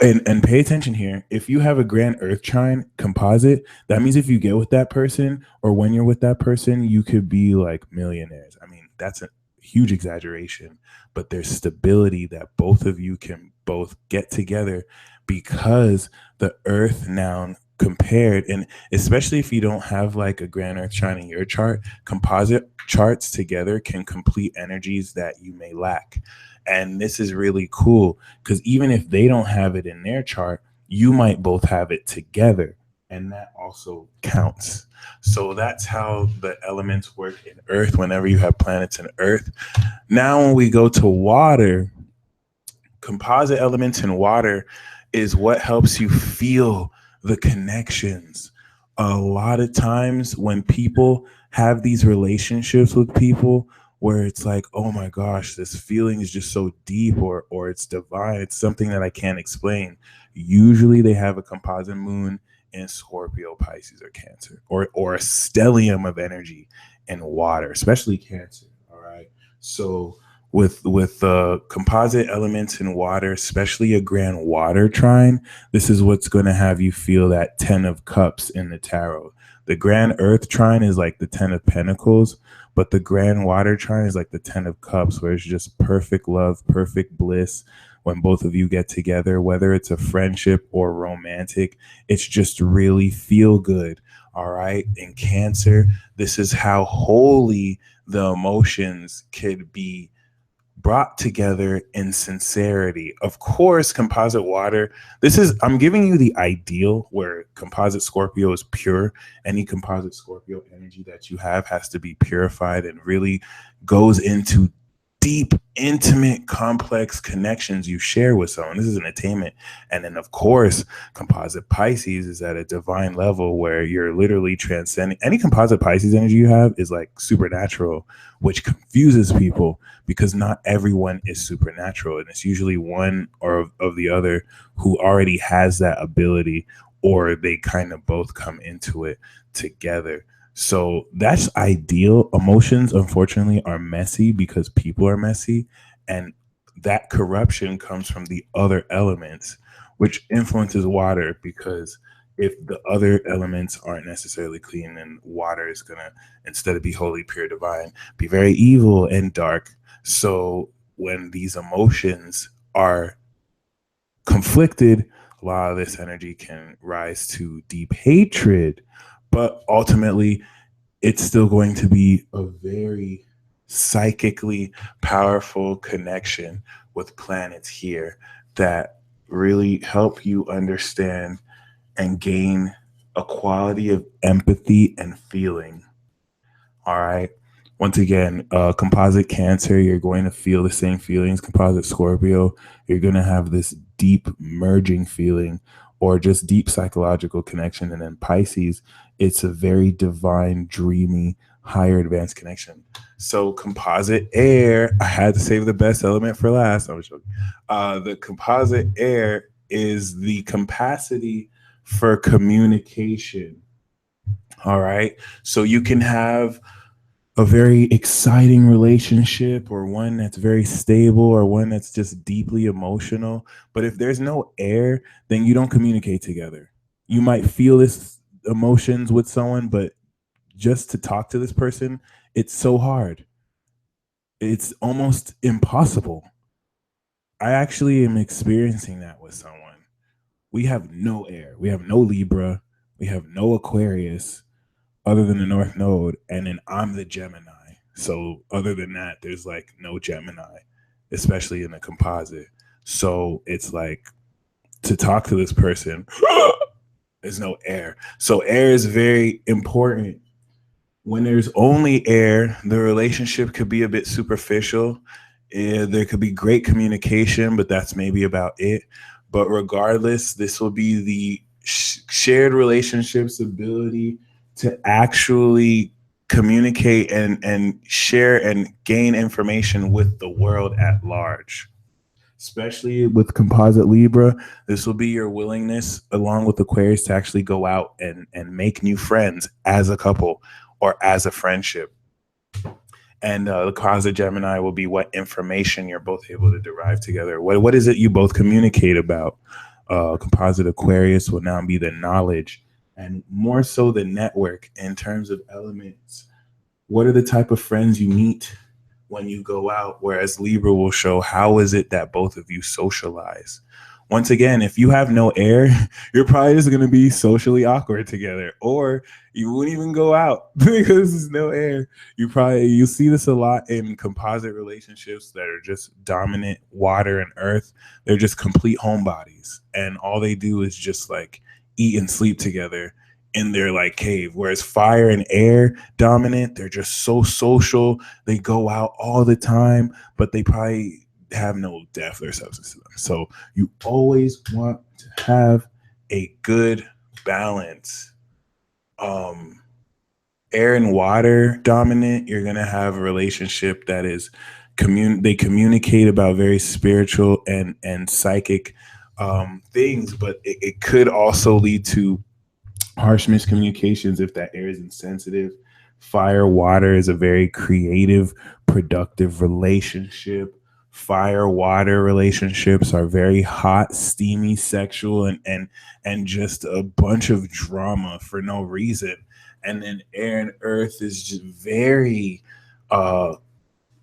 And pay attention here. If you have a grand earth trine composite, that means if you get with that person or when you're with that person, you could be like millionaires. I mean, that's a huge exaggeration, but there's stability that both of you can both get together because the earth noun compared, and especially if you don't have like a grand earth trine in your chart, composite charts together can complete energies that you may lack. And this is really cool because even if they don't have it in their chart, you might both have it together. And that also counts. So that's how the elements work in Earth whenever you have planets in Earth. Now, when we go to water, composite elements in water is what helps you feel the connections. A lot of times when people have these relationships with people where it's like, oh my gosh, this feeling is just so deep, or it's divine, it's something that I can't explain. Usually they have a composite moon in Scorpio, Pisces, or Cancer, or a stellium of energy in water, especially Cancer. All right. So with composite elements in water, especially a grand water trine, this is what's going to have you feel that 10 of cups in the tarot. The grand earth trine is like the 10 of pentacles, but the grand water trine is like the 10 of cups, where it's just perfect love, perfect bliss. When both of you get together, whether it's a friendship or romantic, it's just really feel good. All right. In Cancer, this is how holy the emotions could be brought together in sincerity. Of course, composite water, I'm giving you the ideal where composite Scorpio is pure. Any composite Scorpio energy that you have has to be purified and really goes into deep, intimate, complex connections you share with someone. This is an attainment. And then, of course, composite Pisces is at a divine level where you're literally transcending. Any composite Pisces energy you have is like supernatural, which confuses people because not everyone is supernatural. And it's usually one or of the other who already has that ability, or they kind of both come into it together. So that's ideal. Emotions, unfortunately, are messy because people are messy. And that corruption comes from the other elements, which influences water, because if the other elements aren't necessarily clean, then water is going to, instead of be holy, pure, divine, be very evil and dark. So when these emotions are conflicted, a lot of this energy can rise to deep hatred. But ultimately, it's still going to be a very psychically powerful connection with planets here that really help you understand and gain a quality of empathy and feeling. All right. Once again, composite Cancer, you're going to feel the same feelings. Composite Scorpio, you're going to have this deep merging feeling or just deep psychological connection. And then Pisces, it's a very divine, dreamy, higher advanced connection. So composite air, I had to save the best element for last. I was joking. The composite air is the capacity for communication. All right. So you can have a very exciting relationship, or one that's very stable, or one that's just deeply emotional. But if there's no air, then you don't communicate together. You might feel this emotions with someone, but just to talk to this person, it's so hard. It's almost impossible. I actually am experiencing that with someone. We have no air. We have no Libra. We have no Aquarius, other than the North Node, and then I'm the Gemini. So other than that, there's like no Gemini, especially in a composite. So it's like, to talk to this person, There's no air. So air is very important. When there's only air, the relationship could be a bit superficial. There could be great communication, but that's maybe about it. But regardless, this will be the shared relationships ability to actually communicate and share and gain information with the world at large. Especially with composite Libra, this will be your willingness, along with Aquarius, to actually go out and make new friends as a couple or as a friendship. And the closet Gemini will be what information you're both able to derive together. What is it you both communicate about? Composite Aquarius will now be the knowledge and more so the network in terms of elements. What are the type of friends you meet when you go out? Whereas Libra will show how is it that both of you socialize. Once again, if you have no air, you're probably just going to be socially awkward together, or you wouldn't even go out because there's no air. You see this a lot in composite relationships that are just dominant water and earth. They're just complete homebodies, and all they do is just like eat and sleep together in their like cave. Whereas fire and air dominant, they're just so social. They go out all the time, but they probably have no depth or substance to them. So you always want to have a good balance. Air and water dominant, you're gonna have a relationship that is they communicate about very spiritual and psychic things, but it could also lead to harsh miscommunications if that air is insensitive. Fire water is a very creative, productive relationship. Fire water relationships are very hot, steamy, sexual, and just a bunch of drama for no reason. And then air and earth is just very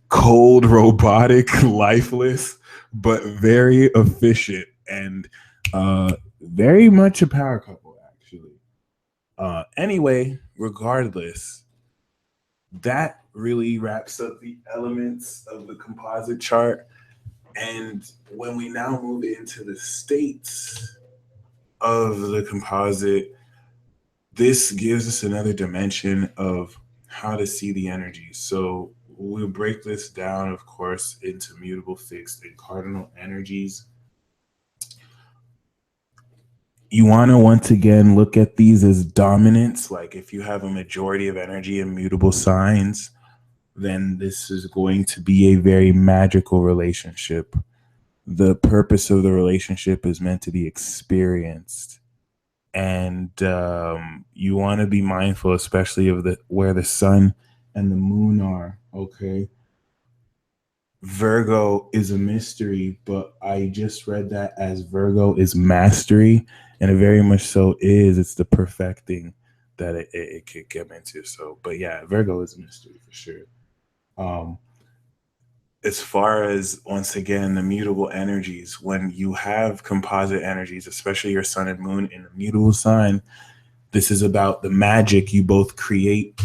cold, robotic, lifeless, but very efficient and very much a power couple, actually. Anyway, regardless, that really wraps up the elements of the composite chart. And when we now move into the states of the composite, this gives us another dimension of how to see the energy. So we'll break this down, of course, into mutable, fixed, and cardinal energies. You want to once again look at these as dominance. Like if you have a majority of energy in mutable signs, then this is going to be a very magical relationship. The purpose of the relationship is meant to be experienced. And you want to be mindful, especially of where the sun and the moon are. Okay. Virgo is a mystery, but I just read that as Virgo is mastery, and it very much so is. It's the perfecting that it could get into. So, but yeah, Virgo is a mystery for sure. As far as, once again, the mutable energies, when you have composite energies, especially your sun and moon in a mutable sign, this is about the magic you both create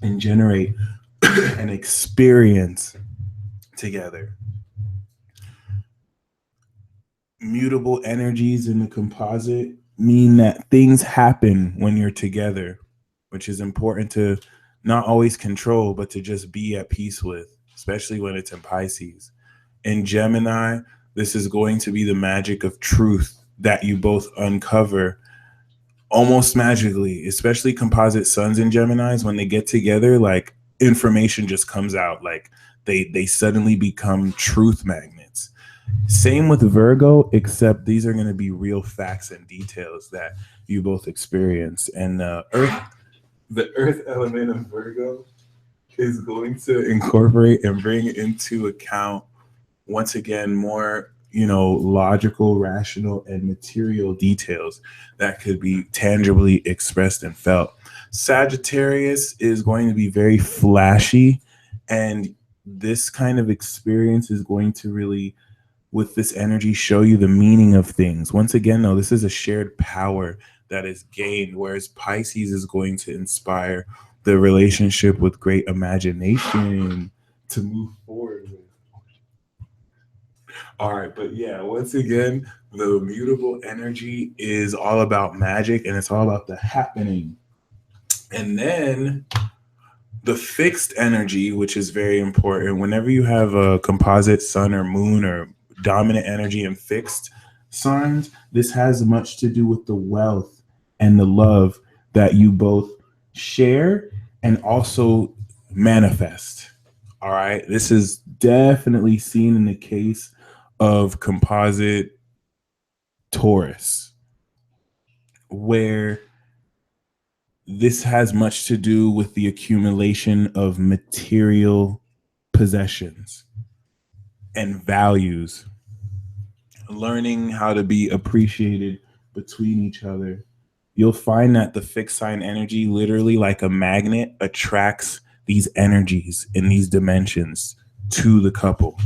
and generate and experience together. Mutable energies in the composite mean that things happen when you're together, which is important to not always control, but to just be at peace with, especially when it's in Pisces. In Gemini, this is going to be the magic of truth that you both uncover almost magically, especially composite suns in Geminis. When they get together, like information just comes out, like they suddenly become truth magnets. Same with Virgo, except these are going to be real facts and details that you both experience. And the earth element of Virgo is going to incorporate and bring into account, once again, more, logical, rational, and material details that could be tangibly expressed and felt. Sagittarius is going to be very flashy, and this kind of experience is going to really, with this energy, show you the meaning of things. Once again, though, this is a shared power that is gained, whereas Pisces is going to inspire the relationship with great imagination to move forward with. All right, but yeah, once again, the mutable energy is all about magic and it's all about the happening. And then the fixed energy, which is very important, whenever you have a composite sun or moon or dominant energy and fixed signs, this has much to do with the wealth and the love that you both share and also manifest. All right. This is definitely seen in the case of composite Taurus, where this has much to do with the accumulation of material possessions and values, learning how to be appreciated between each other. You'll find that the fixed sign energy, literally like a magnet, attracts these energies in these dimensions to the couple.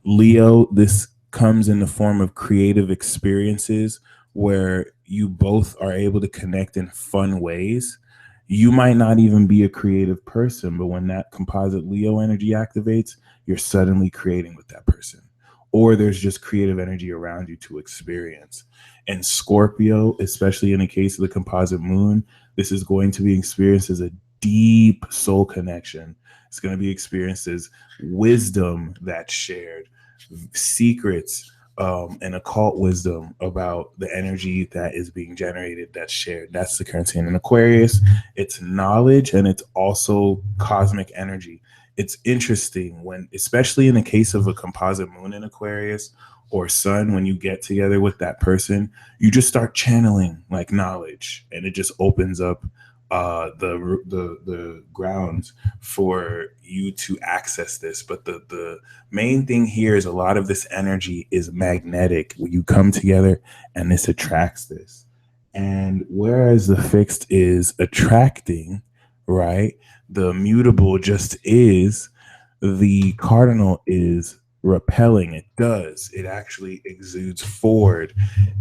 Leo, this comes in the form of creative experiences where you both are able to connect in fun ways. You might not even be a creative person, but when that composite Leo energy activates, you're suddenly creating with that person. Or there's just creative energy around you to experience. And Scorpio, especially in the case of the composite moon, this is going to be experienced as a deep soul connection. It's going to be experienced as wisdom that's shared, secrets, and occult wisdom about the energy that is being generated that's shared. That's the currency. And in Aquarius, it's knowledge and it's also cosmic energy. It's interesting when, especially in the case of a composite moon in Aquarius or sun, when you get together with that person, you just start channeling like knowledge, and it just opens up the grounds for you to access this. But the main thing here is a lot of this energy is magnetic. When you come together, and this attracts this. And whereas the fixed is attracting, right? The mutable just is. The cardinal is repelling. It does. It actually exudes forward.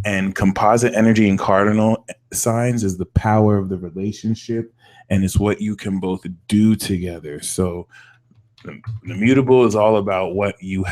And composite energy in cardinal signs is the power of the relationship, and it's what you can both do together. So the mutable is all about what you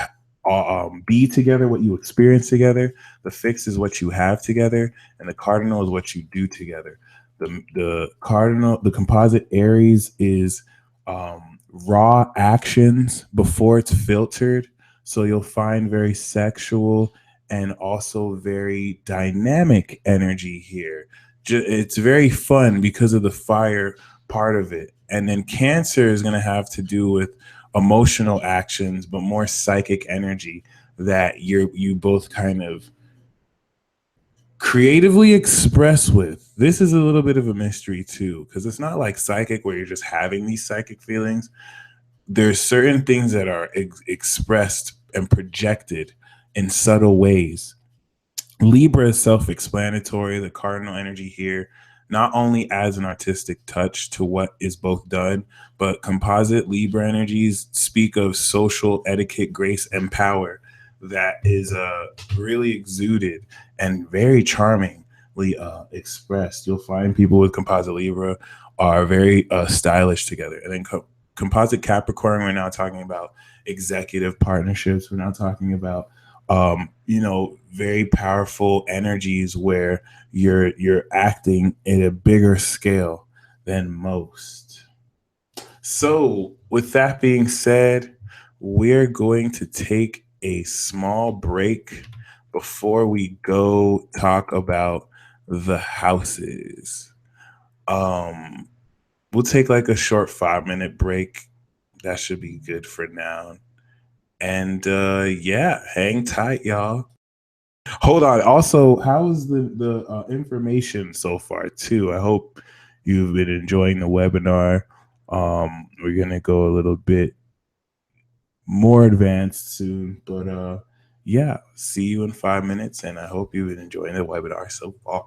be together, what you experience together. The fixed is what you have together, and the cardinal is what you do together. The cardinal, the composite Aries is raw actions before it's filtered. So you'll find very sexual and also very dynamic energy here. It's very fun because of the fire part of it. And then Cancer is going to have to do with emotional actions, but more psychic energy that you both kind of creatively express with. This is a little bit of a mystery too, because it's not like psychic where you're just having these psychic feelings. There's certain things that are expressed and projected in subtle ways. Libra is self-explanatory. The cardinal energy here not only adds an artistic touch to what is both done, but composite Libra energies speak of social etiquette, grace, and power that is really exuded and very charmingly expressed. You'll find people with composite Libra are very stylish together. And then composite Capricorn, we're now talking about executive partnerships. We're now talking about very powerful energies where you're acting at a bigger scale than most. So with that being said, we're going to take a small break before we go talk about the houses. We'll take like a short 5-minute break. That should be good for now. And yeah, hang tight, y'all. Hold on. Also, how's the information so far too? I hope you've been enjoying the webinar. We're gonna go a little bit more advanced soon, but yeah, see you in 5 minutes, and I hope you've been enjoying the webinar so far.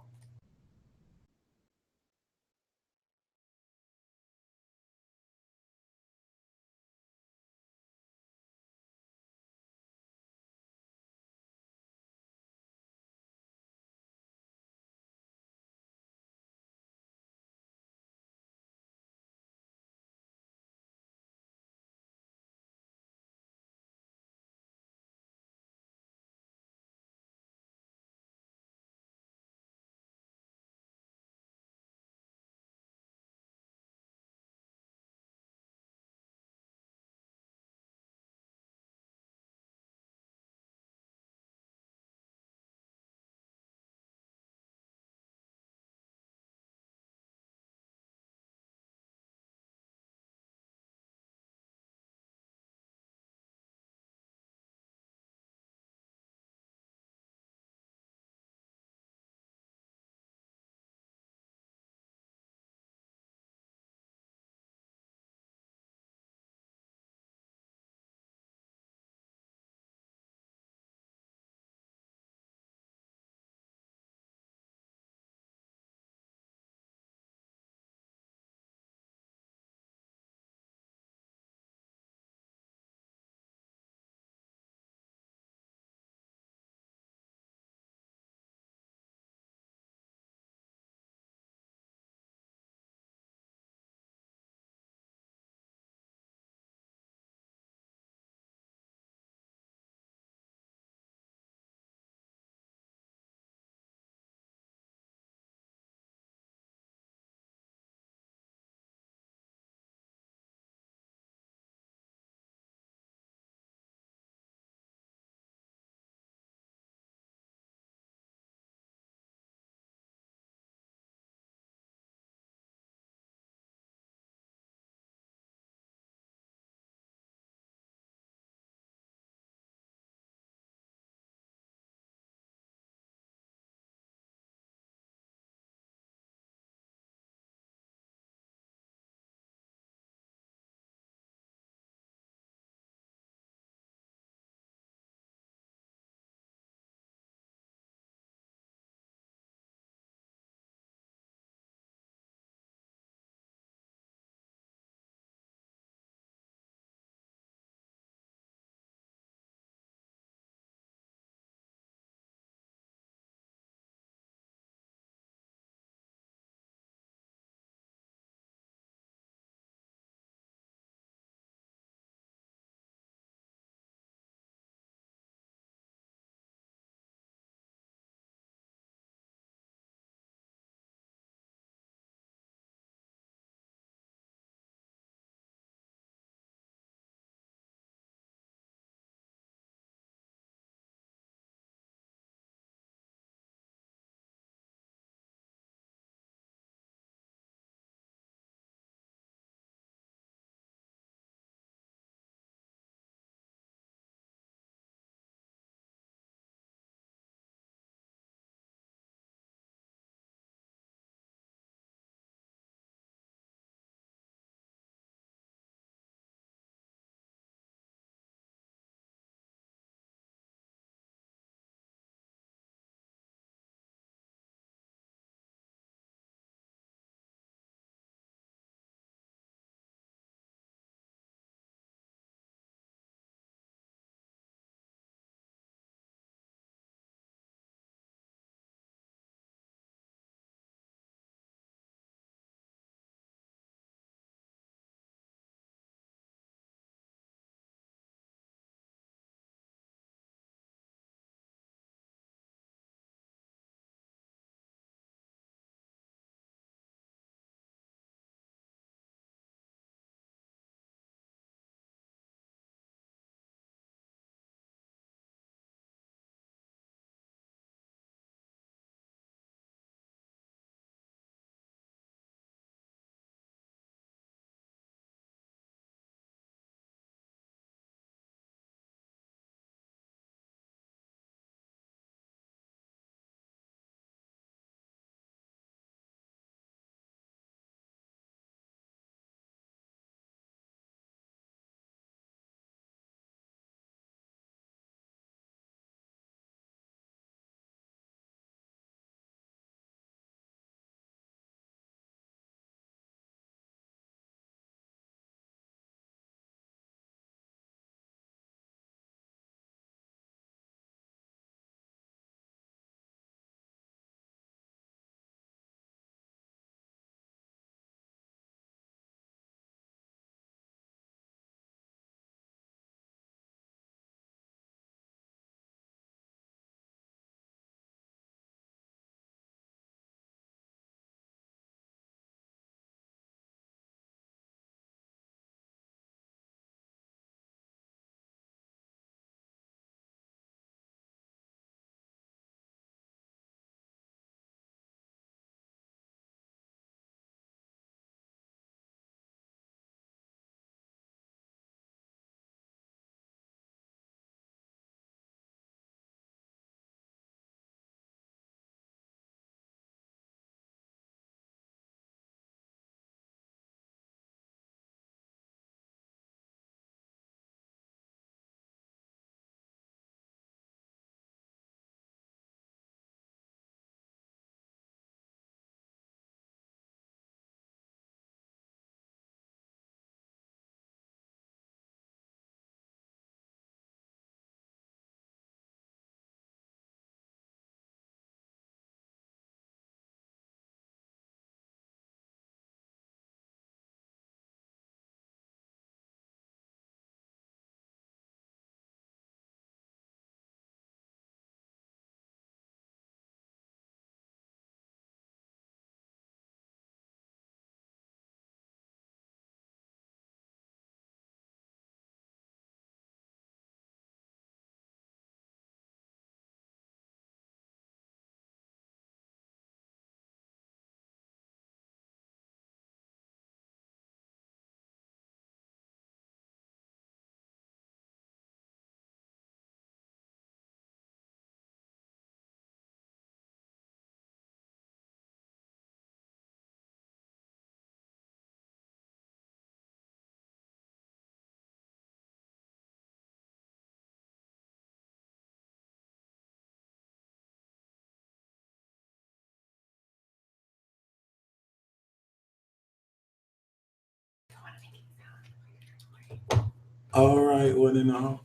All right, one and all.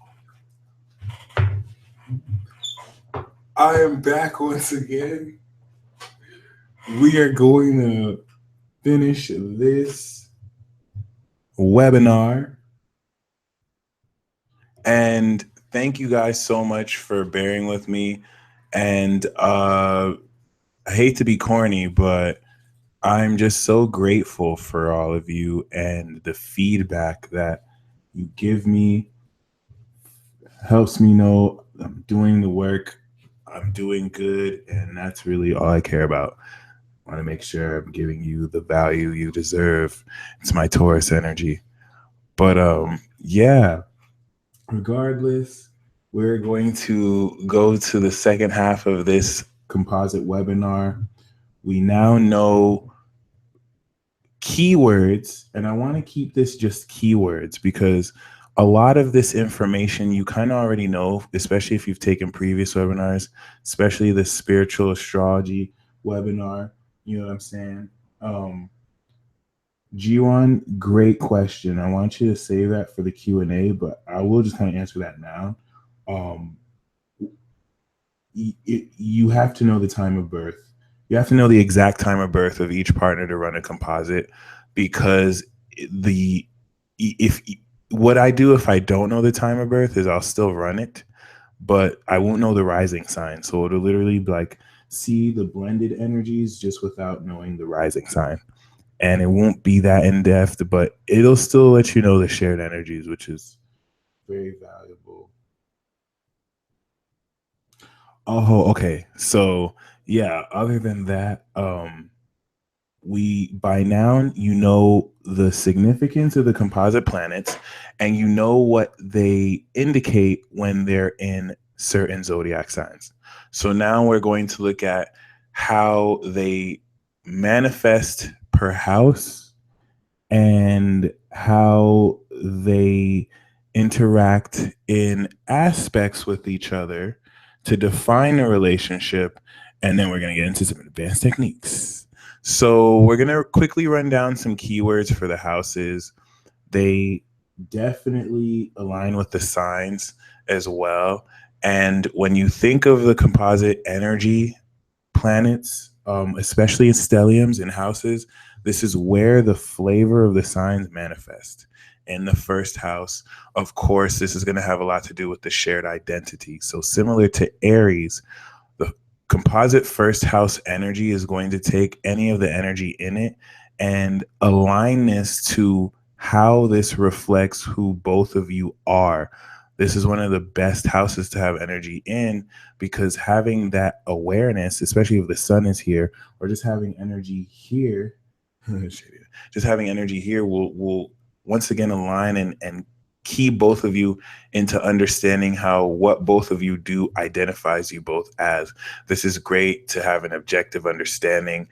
I am back once again. We are going to finish this webinar. And thank you guys so much for bearing with me. And I hate to be corny, but I'm just so grateful for all of you and the feedback that you give me helps me know I'm doing the work, I'm doing good, and that's really all I care about. I want to make sure I'm giving you the value you deserve. It's my Taurus energy. But yeah, regardless, we're going to go to the second half of this composite webinar. We now know keywords, and I want to keep this just keywords because a lot of this information you kind of already know, especially if you've taken previous webinars, especially the spiritual astrology webinar. You know what I'm saying? G1, great question. I want you to save that for the Q&A, but I will just kind of answer that now. You have to know the time of birth. You have to know the exact time of birth of each partner to run a composite, because what I do if I don't know the time of birth is I'll still run it, but I won't know the rising sign. So it'll literally be like see the blended energies just without knowing the rising sign. And it won't be that in depth, but it'll still let you know the shared energies, which is very valuable. Oh, okay. So yeah, other than that, we by now you know the significance of the composite planets, and you know what they indicate when they're in certain zodiac signs. So now we're going to look at how they manifest per house and how they interact in aspects with each other to define a relationship. And then we're going to get into some advanced techniques. So we're going to quickly run down some keywords for the houses. They definitely align with the signs as well. And when you think of the composite energy planets, especially in stelliums and houses, this is where the flavor of the signs manifest. In the first house, of course, this is going to have a lot to do with the shared identity. So similar to Aries, the composite first house energy is going to take any of the energy in it and align this to how this reflects who both of you are. This is one of the best houses to have energy in, because having that awareness, especially if the sun is here, or just having energy here, just having energy here will once again align and key both of you into understanding how what both of you do identifies you both as. This is great to have an objective understanding.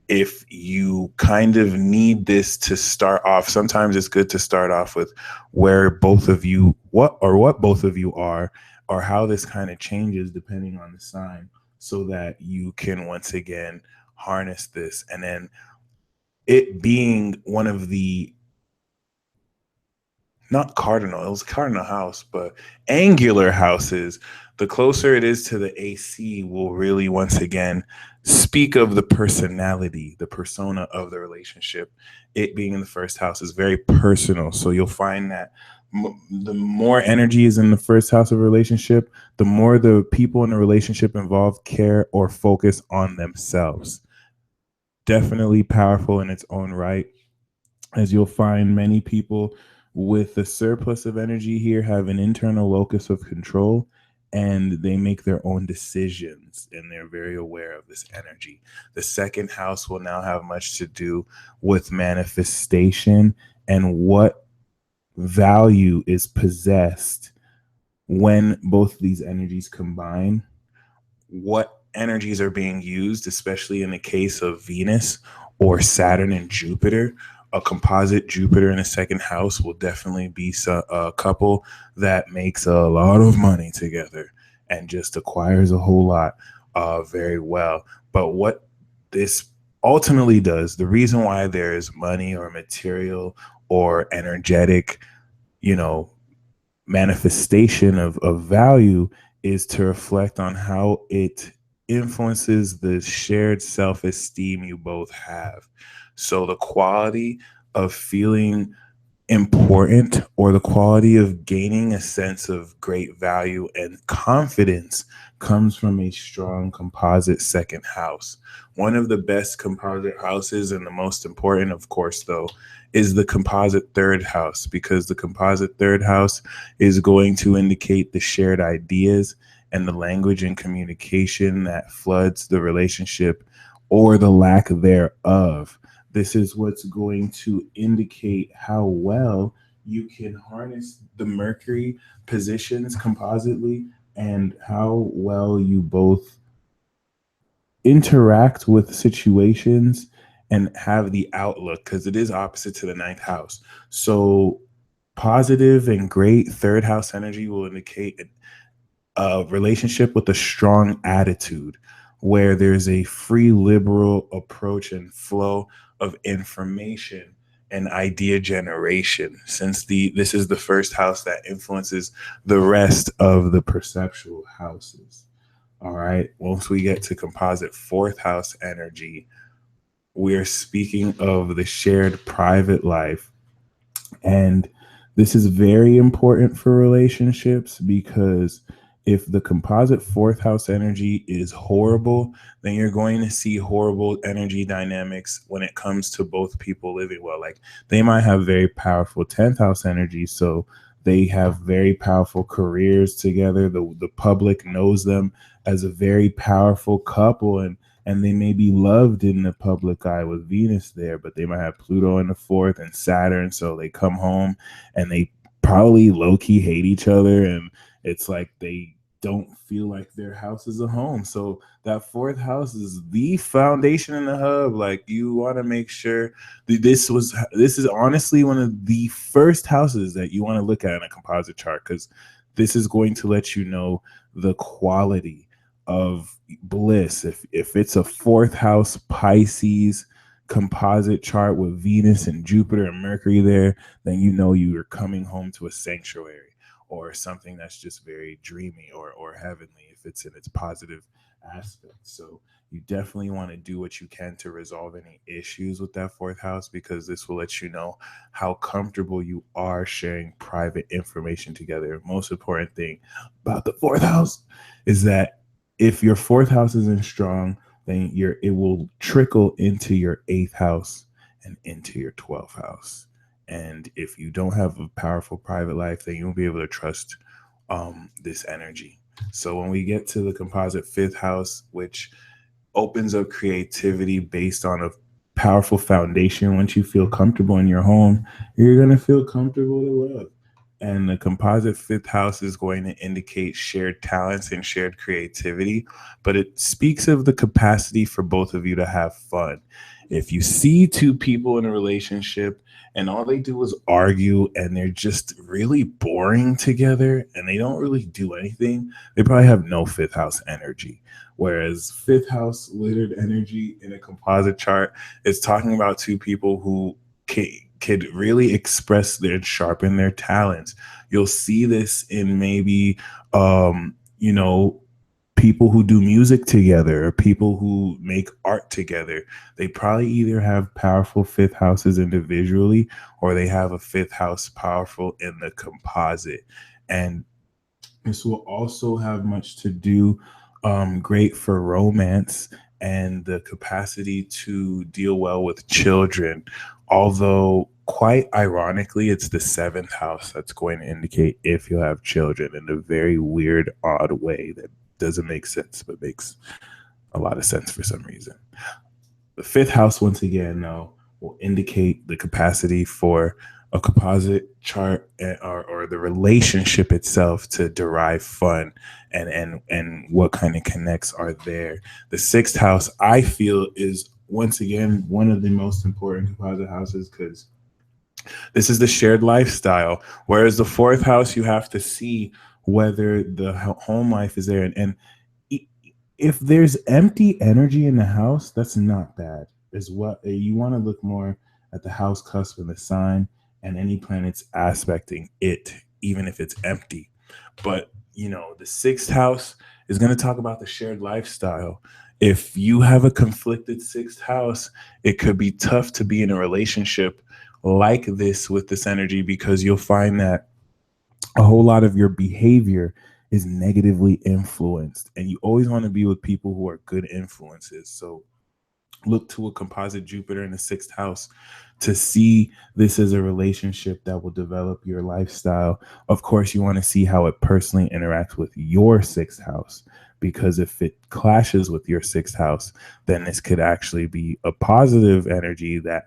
If you kind of need this to start off, sometimes it's good to start off with where both of you, what both of you are, or how this kind of changes depending on the sign, so that you can once again harness this. And then it being one of the, not cardinal, it was cardinal house, but angular houses, the closer it is to the AC will really once again speak of the personality, the persona of the relationship. It being in the first house is very personal. So you'll find that the more energy is in the first house of a relationship, the more the people in the relationship involved care or focus on themselves. Definitely powerful in its own right, as you'll find many people with the surplus of energy here have an internal locus of control, and they make their own decisions, and they're very aware of this energy. The second house will now have much to do with manifestation and what value is possessed when both these energies combine, what energies are being used, especially in the case of Venus or Saturn and Jupiter. A composite Jupiter in the second house will definitely be a couple that makes a lot of money together and just acquires a whole lot very well. But what this ultimately does, the reason why there is money or material or energetic, manifestation of value is to reflect on how it influences the shared self-esteem you both have. So the quality of feeling important, or the quality of gaining a sense of great value and confidence, comes from a strong composite second house. One of the best composite houses, and the most important, of course, though, is the composite third house, because the composite third house is going to indicate the shared ideas and the language and communication that floods the relationship, or the lack thereof. This is what's going to indicate how well you can harness the Mercury positions compositely, and how well you both interact with situations and have the outlook, because it is opposite to the ninth house. So positive and great third house energy will indicate a relationship with a strong attitude, where there's a free, liberal approach and flow of information and idea generation, since this is the first house that influences the rest of the perceptual houses. All right. Once we get to composite fourth house energy, we're speaking of the shared private life. And this is very important for relationships, because if the composite fourth house energy is horrible, then you're going to see horrible energy dynamics when it comes to both people living well. Like, they might have very powerful 10th house energy, so they have very powerful careers together. The public knows them as a very powerful couple, and they may be loved in the public eye with Venus there, but they might have Pluto in the fourth and Saturn. So they come home and they probably low-key hate each other, and it's like they don't feel like their house is a home. So that fourth house is the foundation and the hub. Like, you want to make sure this is honestly one of the first houses that you want to look at in a composite chart, because this is going to let you know the quality of bliss. If it's a fourth house Pisces composite chart with Venus and Jupiter and Mercury there, then you know you are coming home to a sanctuary, or something that's just very dreamy or heavenly, if it's in its positive aspect. So you definitely want to do what you can to resolve any issues with that fourth house, because this will let you know how comfortable you are sharing private information together. Most important thing about the fourth house is that if your fourth house isn't strong, then it will trickle into your eighth house and into your 12th house. And if you don't have a powerful private life, then you won't be able to trust this energy. So when we get to the composite fifth house, which opens up creativity based on a powerful foundation, once you feel comfortable in your home, you're going to feel comfortable to love. And the composite fifth house is going to indicate shared talents and shared creativity, but it speaks of the capacity for both of you to have fun. If you see two people in a relationship and all they do is argue, and they're just really boring together and they don't really do anything, they probably have no fifth house energy. Whereas fifth house littered energy in a composite chart is talking about two people who could really express and sharpen their talents. You'll see this in maybe people who do music together, or people who make art together. They probably either have powerful fifth houses individually, or they have a fifth house powerful in the composite. And this will also have much to do, great for romance and the capacity to deal well with children. Although, quite ironically, it's the seventh house that's going to indicate if you'll have children, in a very weird, odd way that doesn't make sense, but makes a lot of sense for some reason. The fifth house, once again, though, will indicate the capacity for a composite chart, or the relationship itself, to derive fun, and what kind of connects are there. The sixth house, I feel, is once again one of the most important composite houses, because this is the shared lifestyle. Whereas the fourth house, you have to see whether the home life is there, and if there's empty energy in the house, that's not bad. Is what you want to look more at the house cusp and the sign, and any planets aspecting it, even if it's empty. But, the sixth house is going to talk about the shared lifestyle. If you have a conflicted sixth house, it could be tough to be in a relationship like this with this energy, because you'll find that a whole lot of your behavior is negatively influenced, and you always want to be with people who are good influences. So look to a composite Jupiter in the sixth house to see this as a relationship that will develop your lifestyle. Of course, you want to see how it personally interacts with your sixth house, because if it clashes with your sixth house, then this could actually be a positive energy that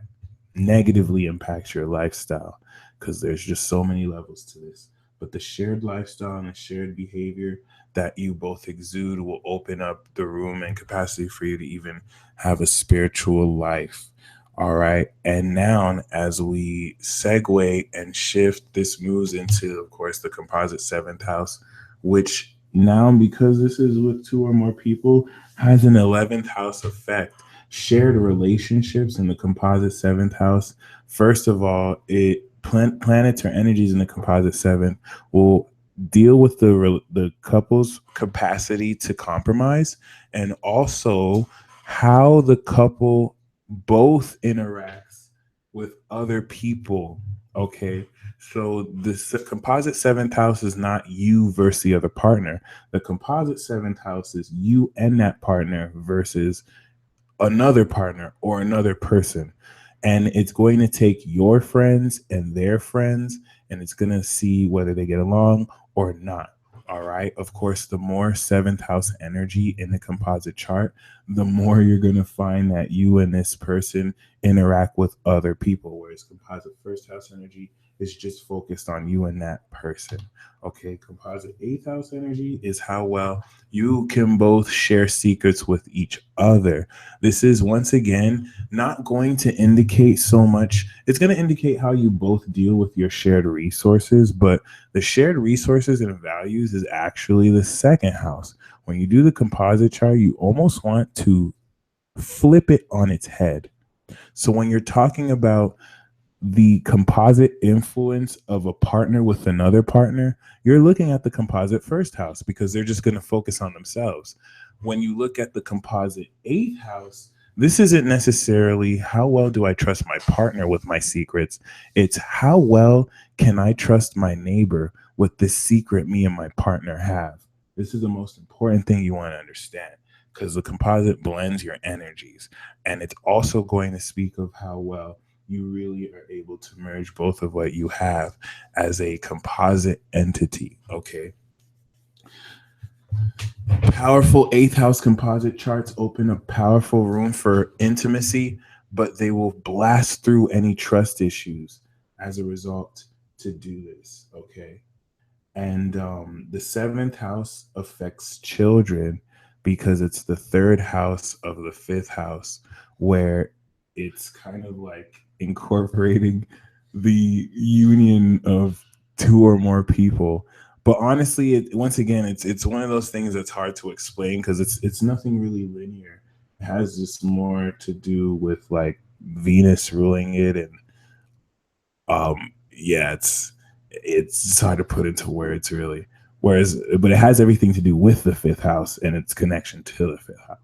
negatively impacts your lifestyle, because there's just so many levels to this. But the shared lifestyle and the shared behavior that you both exude will open up the room and capacity for you to even have a spiritual life. All right. And now, as we segue and shift, this moves into, of course, the composite seventh house, which now, because this is with two or more people, has an 11th house effect. Shared relationships in the composite seventh house. First of all, planets or energies in the composite seventh will deal with the couple's capacity to compromise, and also how the couple both interacts with other people. Okay. So this composite seventh house is not you versus the other partner. The composite seventh house is you and that partner versus another partner or another person. And it's going to take your friends and their friends, and it's going to see whether they get along or not. All right. Of course, the more seventh house energy in the composite chart, the more you're going to find that you and this person interact with other people. Whereas composite first house energy is just focused on you and that person. Okay. Composite eighth house energy is how well you can both share secrets with each other. This is, once again, not going to indicate so much. It's going to indicate how you both deal with your shared resources, but the shared resources and values is actually the second house. When you do the composite chart, you almost want to flip it on its head. So when you're talking about the composite influence of a partner with another partner, you're looking at the composite first house, because they're just going to focus on themselves. When you look at the composite eighth house, this isn't necessarily how well do I trust my partner with my secrets. It's how well can I trust my neighbor with the secret me and my partner have. This is the most important thing you want to understand, because the composite blends your energies. And it's also going to speak of how well you really are able to merge both of what you have as a composite entity. Okay. Powerful eighth house composite charts open a powerful room for intimacy, but they will blast through any trust issues as a result to do this. Okay. And the seventh house affects children, because it's the third house of the fifth house, where it's kind of like incorporating the union of two or more people. But honestly, once again, it's one of those things that's hard to explain, because it's nothing really linear. It has just more to do with like Venus ruling it, and yeah, it's hard to put into words really. Whereas, but it has everything to do with the fifth house and its connection to the fifth house.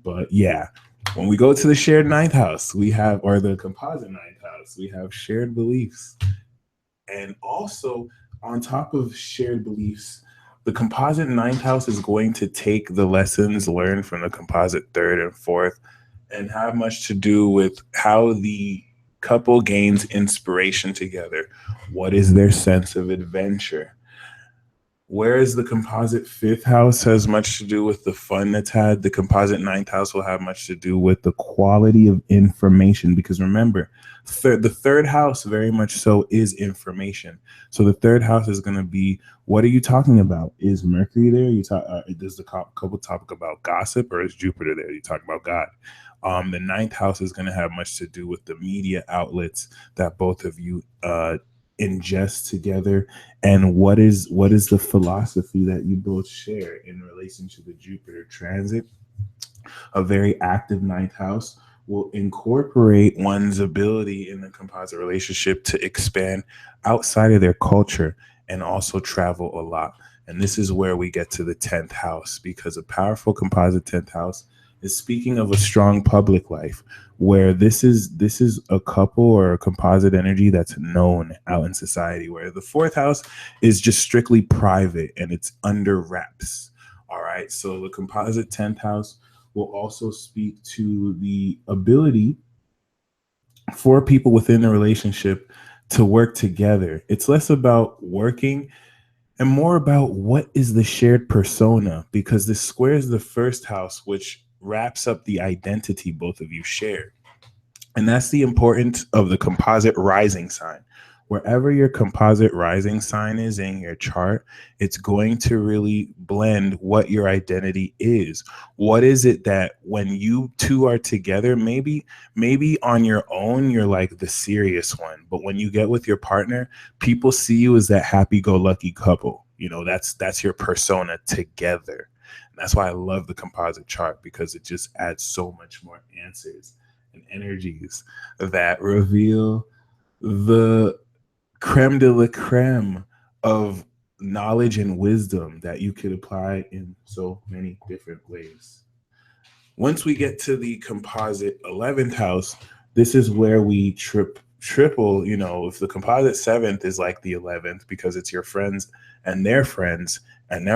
But yeah, when we go to the shared ninth house, we have, or the composite ninth house, we have shared beliefs. And also, on top of shared beliefs, the composite ninth house is going to take the lessons learned from the composite third and fourth and have much to do with how the couple gains inspiration together. What is their sense of adventure? Whereas the composite fifth house has much to do with the fun that's had, the composite ninth house will have much to do with the quality of information. Because remember, the third house very much so is information. So the third house is going to be, what are you talking about? Is Mercury there? Does the couple talk about gossip, or is Jupiter there? You talk about God. The ninth house is going to have much to do with the media outlets that both of you ingest together, and what is the philosophy that you both share in relation to the Jupiter transit. A very active ninth house will incorporate one's ability in the composite relationship to expand outside of their culture and also travel a lot. And this is where we get to the 10th house, because a powerful composite 10th house is speaking of a strong public life, where this is a couple or a composite energy that's known out in society, where the 4th house is just strictly private and it's under wraps. All right. So the composite 10th house will also speak to the ability for people within the relationship to work together. It's less about working and more about what is the shared persona, because this squares the first house, which wraps up the identity both of you share. And that's the importance of the composite rising sign. Wherever your composite rising sign is in your chart, it's going to really blend what your identity is. What is it that when you two are together, maybe on your own you're like the serious one, but when you get with your partner, people see you as that happy-go-lucky couple. That's your persona together. And that's why I love the composite chart, because it just adds so much more answers and energies that reveal the creme de la creme of knowledge and wisdom that you could apply in so many different ways. Once we get to the composite 11th house, this is where we triple, if the composite 7th is like the 11th because it's your friends and they're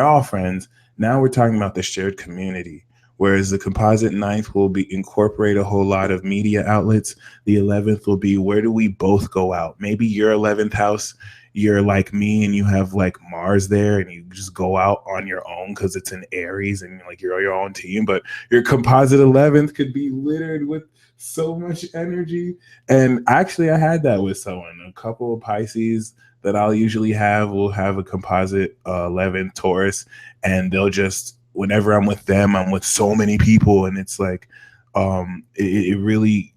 all friends. Now we're talking about the shared community. Whereas the composite 9th will be incorporate a whole lot of media outlets. The 11th will be, where do we both go out? Maybe your 11th house, you're like me and you have like Mars there and you just go out on your own because it's an Aries and like you're your own team. But your composite 11th could be littered with so much energy. And actually, I had that with someone. A couple of Pisces that I'll usually have will have a composite 11 Taurus, and they'll just, whenever I'm with them, I'm with so many people, and it's like it really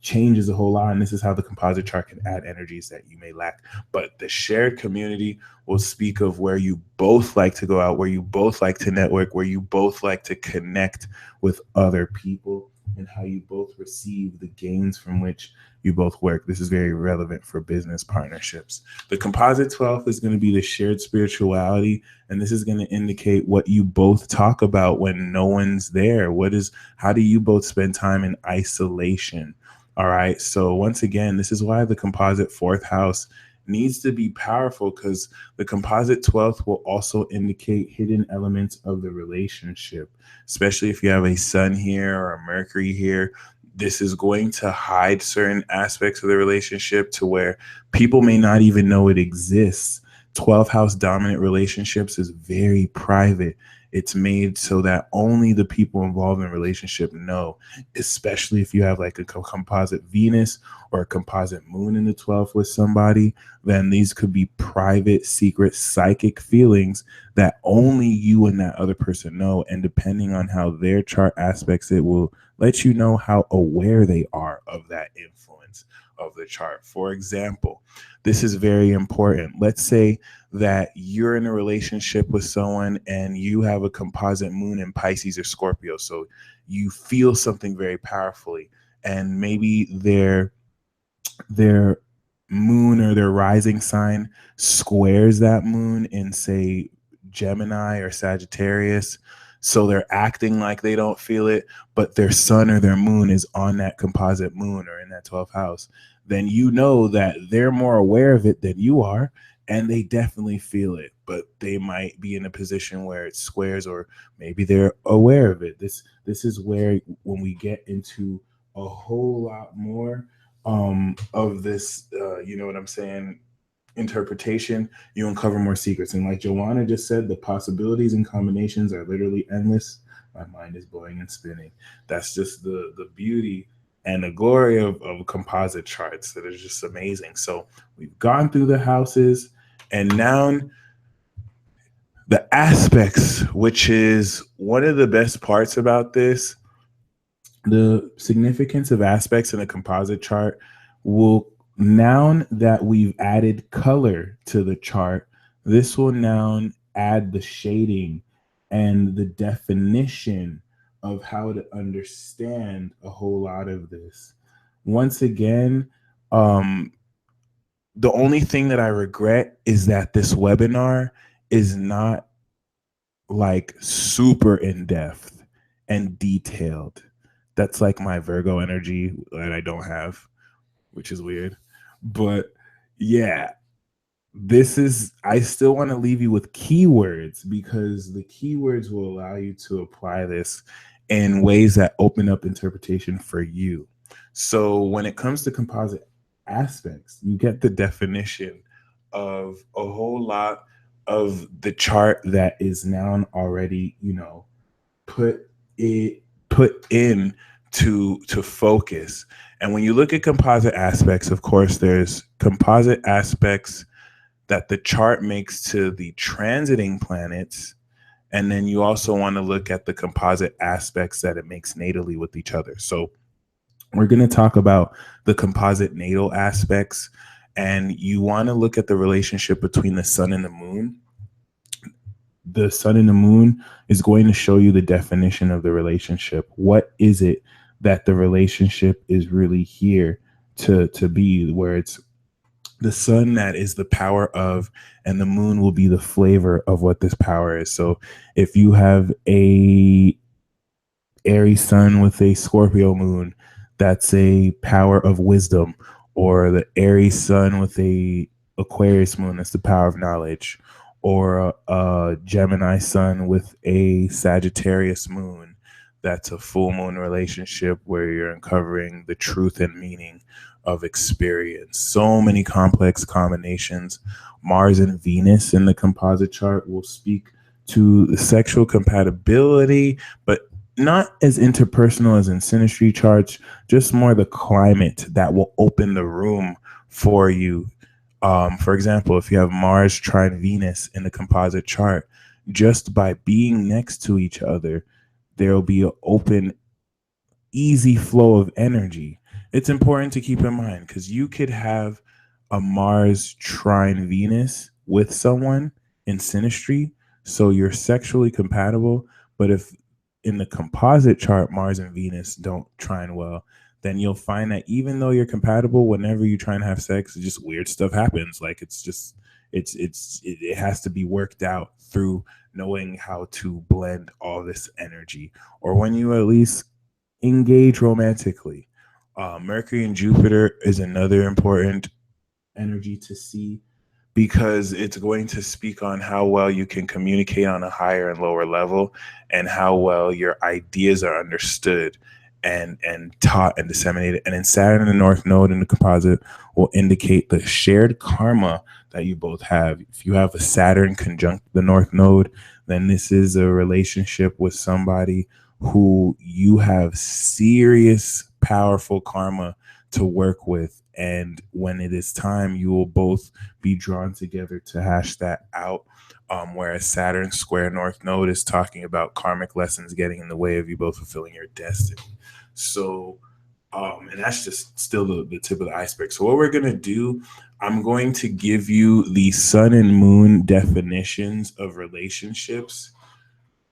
changes a whole lot. And this is how the composite chart can add energies that you may lack. But the shared community will speak of where you both like to go out, where you both like to network, where you both like to connect with other people, and how you both receive the gains from which you both work. This is very relevant for business partnerships. The composite 12th is going to be the shared spirituality, and this is going to indicate what you both talk about when no one's there. How do you both spend time in isolation? All right. So once again, this is why the composite 4th house needs to be powerful, because the composite 12th will also indicate hidden elements of the relationship, especially if you have a sun here or a Mercury here. This is going to hide certain aspects of the relationship to where people may not even know it exists. 12th house dominant relationships is very private. It's made so that only the people involved in the relationship know, especially if you have like a composite Venus or a composite moon in the 12th with somebody, then these could be private, secret, psychic feelings that only you and that other person know. And depending on how their chart aspects it, will let you know how aware they are of that influence of the chart. For example, this is very important. Let's say that you're in a relationship with someone and you have a composite moon in Pisces or Scorpio. So you feel something very powerfully, and maybe their moon or their rising sign squares that moon in, say, Gemini or Sagittarius. So they're acting like they don't feel it, but their sun or their moon is on that composite moon or in that 12th house. Then you know that they're more aware of it than you are, and they definitely feel it, but they might be in a position where it squares, or maybe they're aware of it. This is where, when we get into a whole lot more of this, you know what I'm saying, interpretation, you uncover more secrets. And like Joanna just said, the possibilities and combinations are literally endless. My mind is blowing and spinning. That's just the beauty and the glory of composite charts that is just amazing. So we've gone through the houses, and now the aspects, which is one of the best parts about this. The significance of aspects in a composite chart will, now that we've added color to the chart, this will now add the shading and the definition of how to understand a whole lot of this. Once again, um, the only thing that I regret is that this webinar is not like super in depth and detailed. That's like my Virgo energy that I don't have, which is weird. But yeah, I still want to leave you with keywords, because the keywords will allow you to apply this in ways that open up interpretation for you. So when it comes to composite aspects, you get the definition of a whole lot of the chart that is now already, put in to focus. And when you look at composite aspects, of course, there's composite aspects that the chart makes to the transiting planets. And then you also want to look at the composite aspects that it makes natally with each other. So we're going to talk about the composite natal aspects. And you want to look at the relationship between the sun and the moon. The sun and the moon is going to show you the definition of the relationship. What is it that the relationship is really here to be, where it's the sun that is the power of, and the moon will be the flavor of what this power is. So if you have a Aries sun with a Scorpio moon, that's a power of wisdom, or the Aries sun with a Aquarius moon, that's the power of knowledge, or a Gemini sun with a Sagittarius moon, that's a full moon relationship where you're uncovering the truth and meaning of experience. So many complex combinations. Mars and Venus in the composite chart will speak to the sexual compatibility, but not as interpersonal as in Synastry charts, just more the climate that will open the room for you. For example, if you have Mars trine Venus in the composite chart, just by being next to each other, there'll be an open, easy flow of energy. It's important to keep in mind, because you could have a Mars trine Venus with someone in Synastry, so you're sexually compatible. But if in the composite chart Mars and Venus don't trine well, then you'll find that even though you're compatible, whenever you try and have sex, just weird stuff happens. Like it has to be worked out through knowing how to blend all this energy, or when you at least engage romantically. Mercury and Jupiter is another important energy to see, because it's going to speak on how well you can communicate on a higher and lower level, and how well your ideas are understood and taught and disseminated. And then Saturn in the North Node in the composite will indicate the shared karma that you both have. If you have a Saturn conjunct the North Node, then this is a relationship with somebody who you have serious, powerful karma to work with. And when it is time, you will both be drawn together to hash that out. Whereas Saturn square North Node is talking about karmic lessons getting in the way of you both fulfilling your destiny. So, and that's just still the tip of the iceberg. So what we're going to do, I'm going to give you the sun and moon definitions of relationships,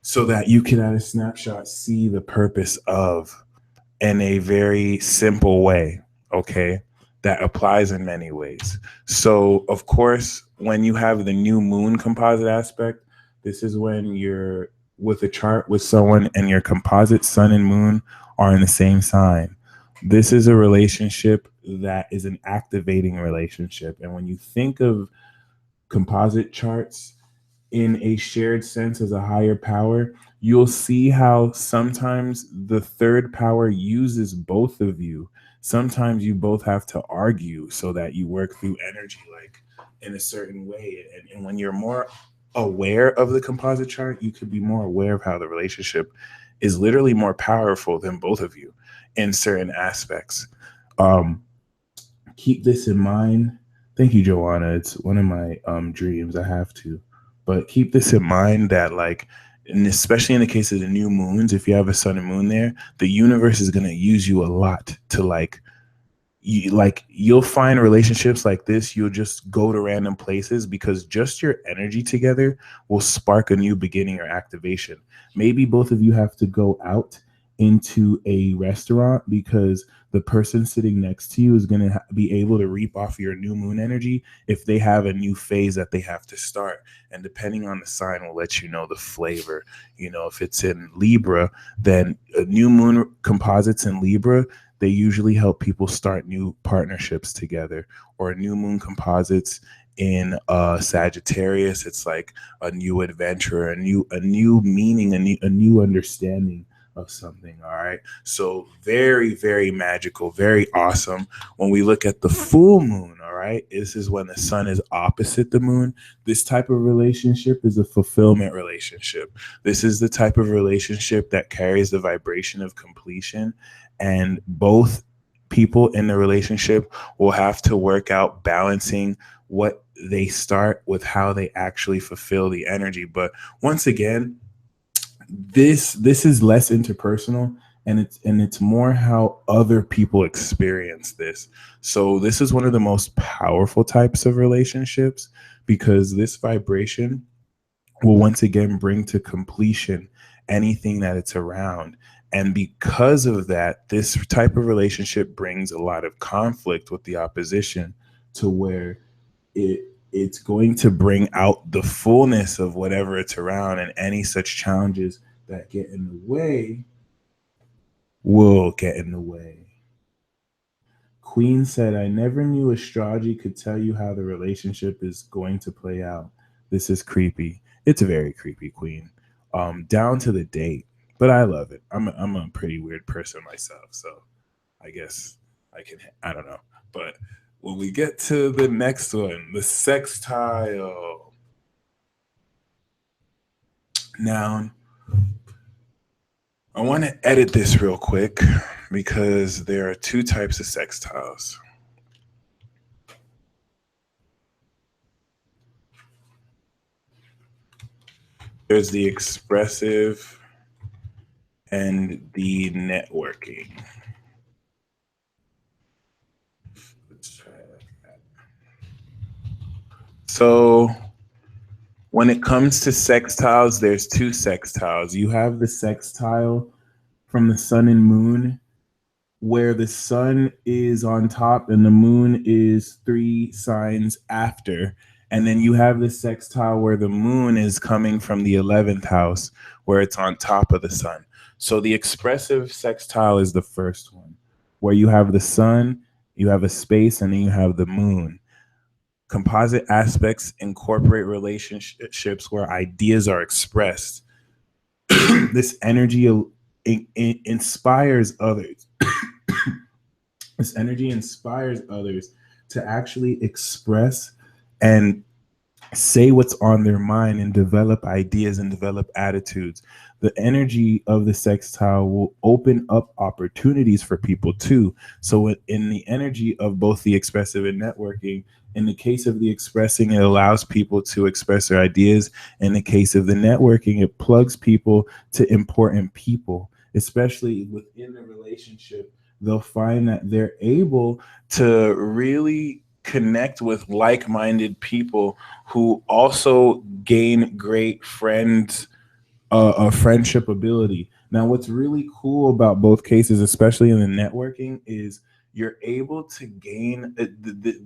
so that you can at a snapshot see the purpose of, in a very simple way, okay, that applies in many ways. So, of course, when you have the new moon composite aspect, this is when you're with a chart with someone and your composite sun and moon are in the same sign. This is a relationship that is an activating relationship. And when you think of composite charts in a shared sense as a higher power, you'll see how sometimes the third power uses both of you. Sometimes you both have to argue so that you work through energy, like in a certain way. And when you're more aware of the composite chart, you could be more aware of how the relationship is literally more powerful than both of you in certain aspects. Keep this in mind. Thank you, Joanna. It's one of my dreams. I have to. But keep this in mind that, like, and especially in the case of the new moons, if you have a sun and moon there, the universe is going to use you a lot to, like, you'll find relationships like this, you'll just go to random places because just your energy together will spark a new beginning or activation. Maybe both of you have to go out into a restaurant because the person sitting next to you is going to be able to reap off your new moon energy if they have a new phase that they have to start. And depending on the sign will let you know the flavor. If it's in Libra, then a new moon composites in Libra, they usually help people start new partnerships together. Or new moon composites in Sagittarius, it's like a new adventure, a new meaning, a new understanding of something. All right, so very, very magical, very awesome. When we look at the full moon, all right, this is when the sun is opposite the moon. This type of relationship is a fulfillment relationship. This is the type of relationship that carries the vibration of completion, and both people in the relationship will have to work out balancing what they start with how they actually fulfill the energy. But once again, this is less interpersonal, and it's more how other people experience this. So this is one of the most powerful types of relationships because this vibration will once again bring to completion anything that it's around. And because of that, this type of relationship brings a lot of conflict with the opposition, to where it's going to bring out the fullness of whatever it's around, and any such challenges that get in the way will get in the way. Queen said, I never knew astrology could tell you how the relationship is going to play out. This is creepy. It's very creepy, Queen. Down to the date. But I love it. I'm a pretty weird person myself, so I guess I don't know. But when we get to the next one, the sextile. Now, I want to edit this real quick because there are two types of sextiles. There's the expressive and the networking. Let's try that. So when it comes to sextiles, there's two sextiles. You have the sextile from the sun and moon, where the sun is on top and the moon is 3 signs after. And then you have the sextile where the moon is coming from the 11th house, where it's on top of the sun. So the expressive sextile is the first one, where you have the sun, you have a space, and then you have the moon. Composite aspects incorporate relationships where ideas are expressed. This energy inspires others. This energy inspires others to actually express and say what's on their mind and develop ideas and develop attitudes. The energy of the sextile will open up opportunities for people too. So in the energy of both the expressive and networking, in the case of the expressing, it allows people to express their ideas. In the case of the networking, it plugs people to important people, especially within the relationship. They'll find that they're able to really connect with like-minded people who also gain great friends, friendship ability. Now, what's really cool about both cases, especially in the networking, is you're able to gain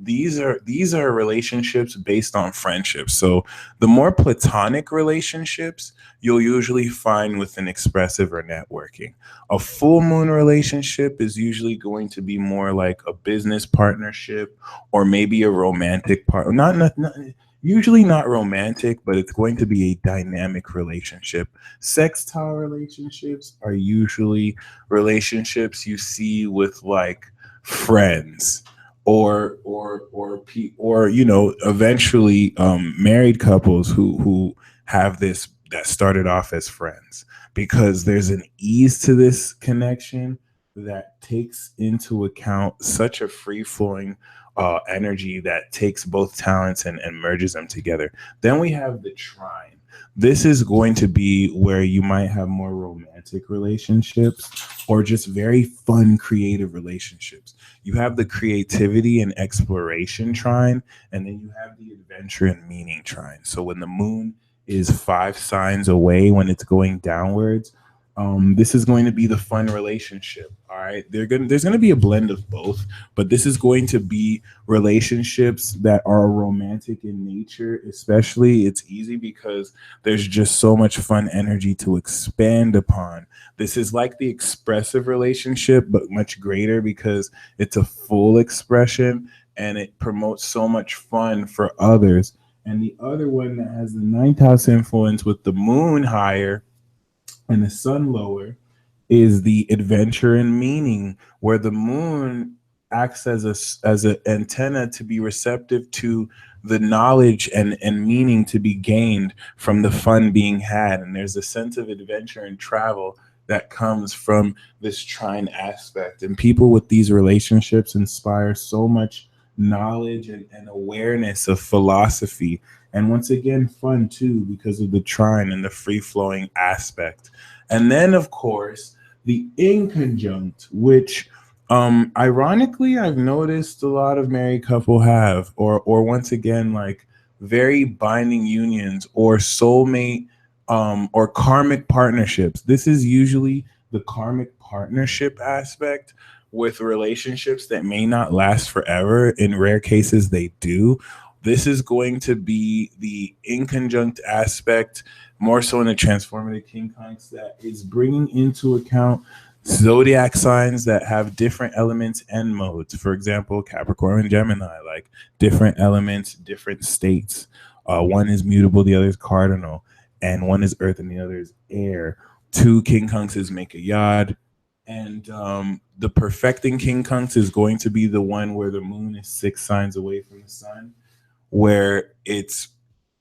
these are relationships based on friendships. So the more platonic relationships you'll usually find with an expressive or networking. A full moon relationship is usually going to be more like a business partnership, or maybe a romantic part. Not usually not romantic, but it's going to be a dynamic relationship. Sextile relationships are usually relationships you see with like friends, or eventually married couples who have this, that started off as friends, because there's an ease to this connection that takes into account such a free flowing energy that takes both talents and merges them together. Then we have the trine. this is going to be where you might have more romantic relationships or just very fun creative relationships. You have the creativity and exploration trine, and then you have the adventure and meaning trine. So when the moon is 5 signs away, when it's going downwards, this is going to be the fun relationship. All right, there's going to be a blend of both, but this is going to be relationships that are romantic in nature. Especially, it's easy because there's just so much fun energy to expand upon. This is like the expressive relationship, but much greater because it's a full expression and it promotes so much fun for others. And the other one that has the ninth house influence with the moon higher and the sun lower is the adventure and meaning, where the moon acts as an antenna to be receptive to the knowledge and meaning to be gained from the fun being had. And there's a sense of adventure and travel that comes from this trine aspect. And people with these relationships inspire so much knowledge and awareness of philosophy. And once again, fun too, because of the trine and the free flowing aspect. And then, of course, the inconjunct, which ironically I've noticed a lot of married couple have, or once again, like very binding unions or soulmate or karmic partnerships. This is usually the karmic partnership aspect with relationships that may not last forever. In rare cases, they do. This is going to be the inconjunct aspect, more so in the transformative quincunx, that is bringing into account zodiac signs that have different elements and modes. For example, Capricorn and Gemini, like different elements, different states. One is mutable, the other is cardinal, and one is earth and the other is air. Two quincunxes make a yod. And the perfecting quincunx is going to be the one where the moon is 6 signs away from the sun, where it's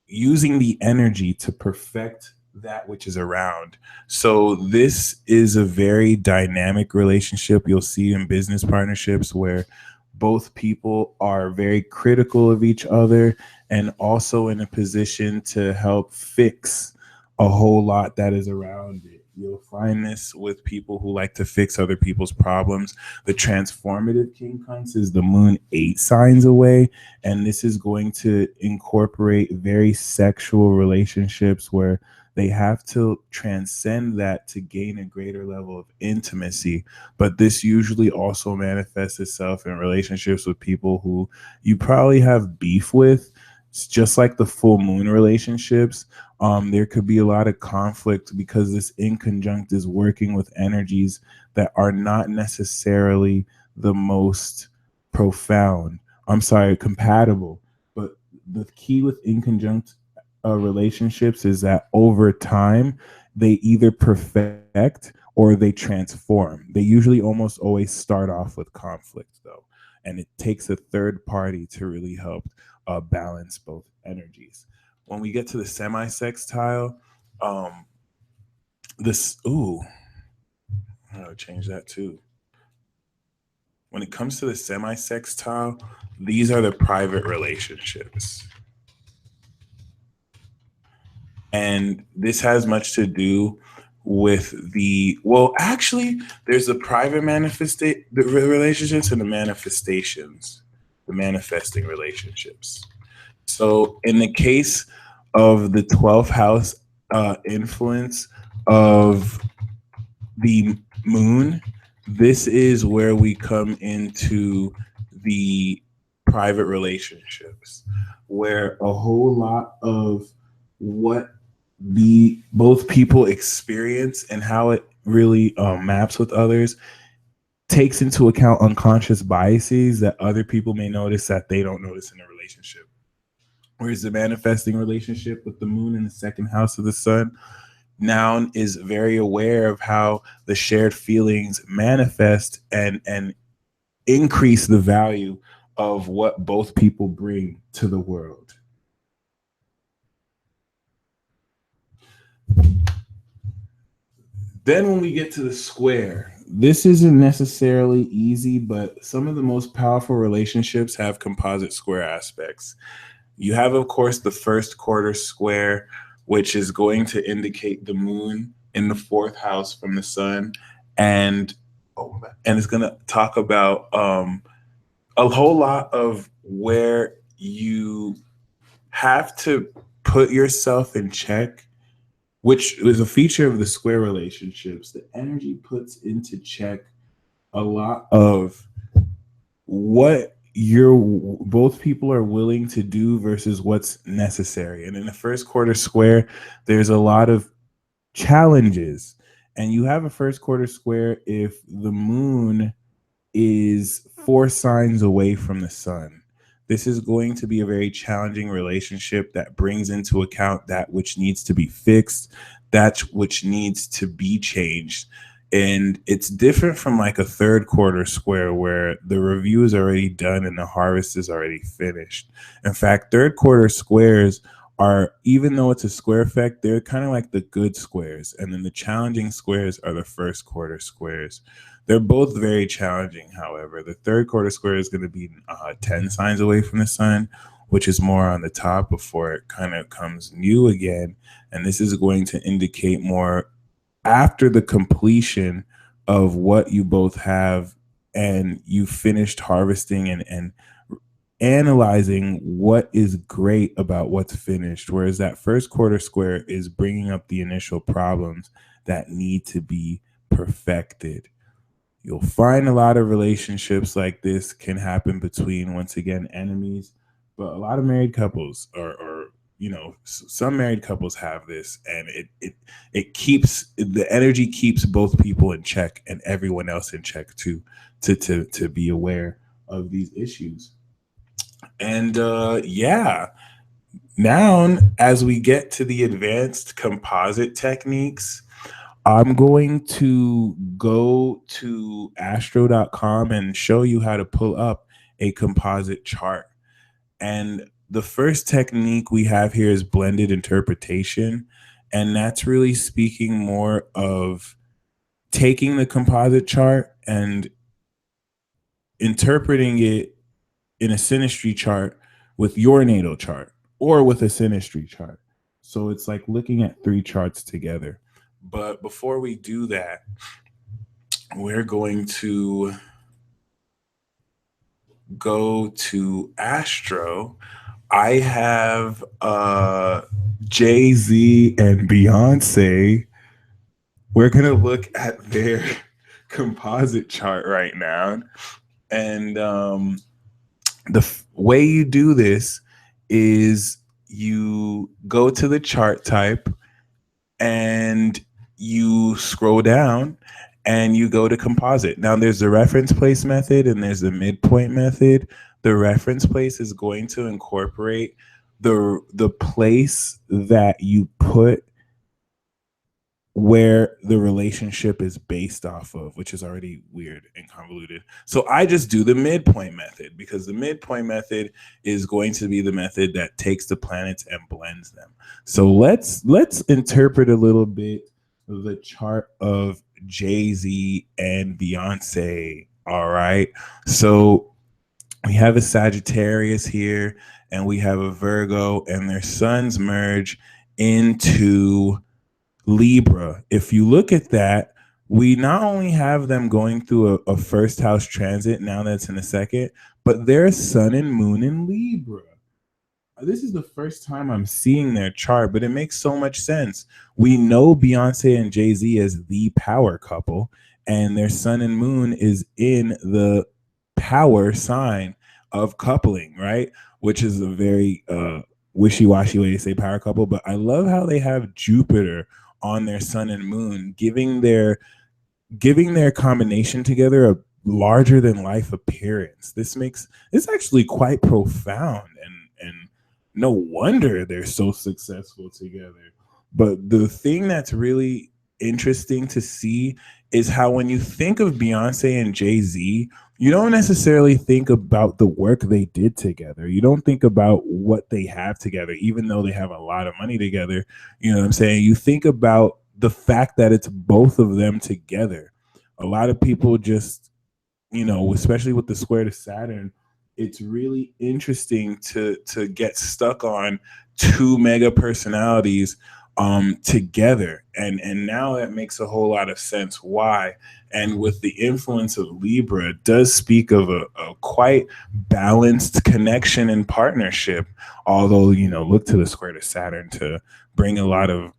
using the energy to perfect that which is around. So this is a very dynamic relationship you'll see in business partnerships where both people are very critical of each other and also in a position to help fix a whole lot that is around it. You'll find this with people who like to fix other people's problems. The transformative quincunx is the moon 8 signs away, and this is going to incorporate very sexual relationships where they have to transcend that to gain a greater level of intimacy. But this usually also manifests itself in relationships with people who you probably have beef with. It's just like the full moon relationships. There could be a lot of conflict because this inconjunct is working with energies that are not necessarily the most profound. I'm sorry, compatible. But the key with inconjunct relationships is that over time, they either perfect or they transform. They usually almost always start off with conflict, though. And it takes a third party to really help balance both energies. When we get to the semi-sextile, I'll change that too. When it comes to the semi-sextile, these are the private relationships. And this has much to do with there's the private the relationships and the manifestations, the manifesting relationships. So in the case of the 12th house influence of the moon, this is where we come into the private relationships, where a whole lot of what both people experience and how it really maps with others takes into account unconscious biases that other people may notice that they don't notice in a relationship. Whereas the manifesting relationship with the moon in the second house of the sun, Noun is very aware of how the shared feelings manifest and increase the value of what both people bring to the world. Then when we get to the square, this isn't necessarily easy, but some of the most powerful relationships have composite square aspects. You have, of course, the first quarter square which is going to indicate the moon in the fourth house from the sun, and it's going to talk about a whole lot of where you have to put yourself in check, which is a feature of the square relationships. The energy puts into check a lot of what both people are willing to do versus what's necessary. And in the first quarter square, there's a lot of challenges. And you have a first quarter square if the moon is 4 signs away from the sun. This is going to be a very challenging relationship that brings into account that which needs to be fixed, that which needs to be changed. And it's different from like a third quarter square where the review is already done and the harvest is already finished. In fact, third quarter squares are, even though it's a square effect, they're kind of like the good squares. And then the challenging squares are the first quarter squares. They're both very challenging, however. The third quarter square is going to be 10 signs away from the sun, which is more on the top before it kind of comes new again. And this is going to indicate more after the completion of what you both have and you finished harvesting and analyzing what is great about what's finished, whereas that first quarter square is bringing up the initial problems that need to be perfected. You'll find a lot of relationships like this can happen between, once again, enemies, but a lot of married couples or some married couples have this, and it keeps the energy, keeps both people in check and everyone else in check too, to be aware of these issues. And now as we get to the advanced composite techniques, I'm going to go to astro.com and show you how to pull up a composite chart. And the first technique we have here is blended interpretation. And that's really speaking more of taking the composite chart and interpreting it in a synastry chart with your natal chart or with a synastry chart. So it's like looking at 3 charts together. But before we do that, we're going to go to Astro. I have Jay-Z and Beyonce. We're going to look at their composite chart right now. And the way you do this is you go to the chart type and you scroll down and you go to composite. Now there's the reference place method and there's the midpoint method. The reference place is going to incorporate the place that you put where the relationship is based off of, which is already weird and convoluted. So I just do the midpoint method because the midpoint method is going to be the method that takes the planets and blends them. So let's interpret a little bit of the chart of Jay-Z and Beyonce. All right. So we have a Sagittarius here and we have a Virgo, and their suns merge into Libra. If you look at that, we not only have them going through a first house transit now that's in a second, but their sun and moon in Libra. This is the first time I'm seeing their chart, but it makes so much sense. We know Beyonce and Jay-Z as the power couple, and their sun and moon is in the power sign of coupling, right? Which is a very wishy-washy way to say power couple, but I love how they have Jupiter on their sun and moon, giving their combination together a larger than life appearance. This actually quite profound, and no wonder they're so successful together. But the thing that's really interesting to see is how when you think of Beyonce and Jay-Z, you don't necessarily think about the work they did together. You don't think about what they have together, even though they have a lot of money together. You know what I'm saying? You think about the fact that it's both of them together. A lot of people just, especially with the square to Saturn, it's really interesting to get stuck on 2 mega personalities together. And now that makes a whole lot of sense why. And with the influence of Libra, it does speak of a quite balanced connection and partnership. Although, look to the square to Saturn to bring a lot of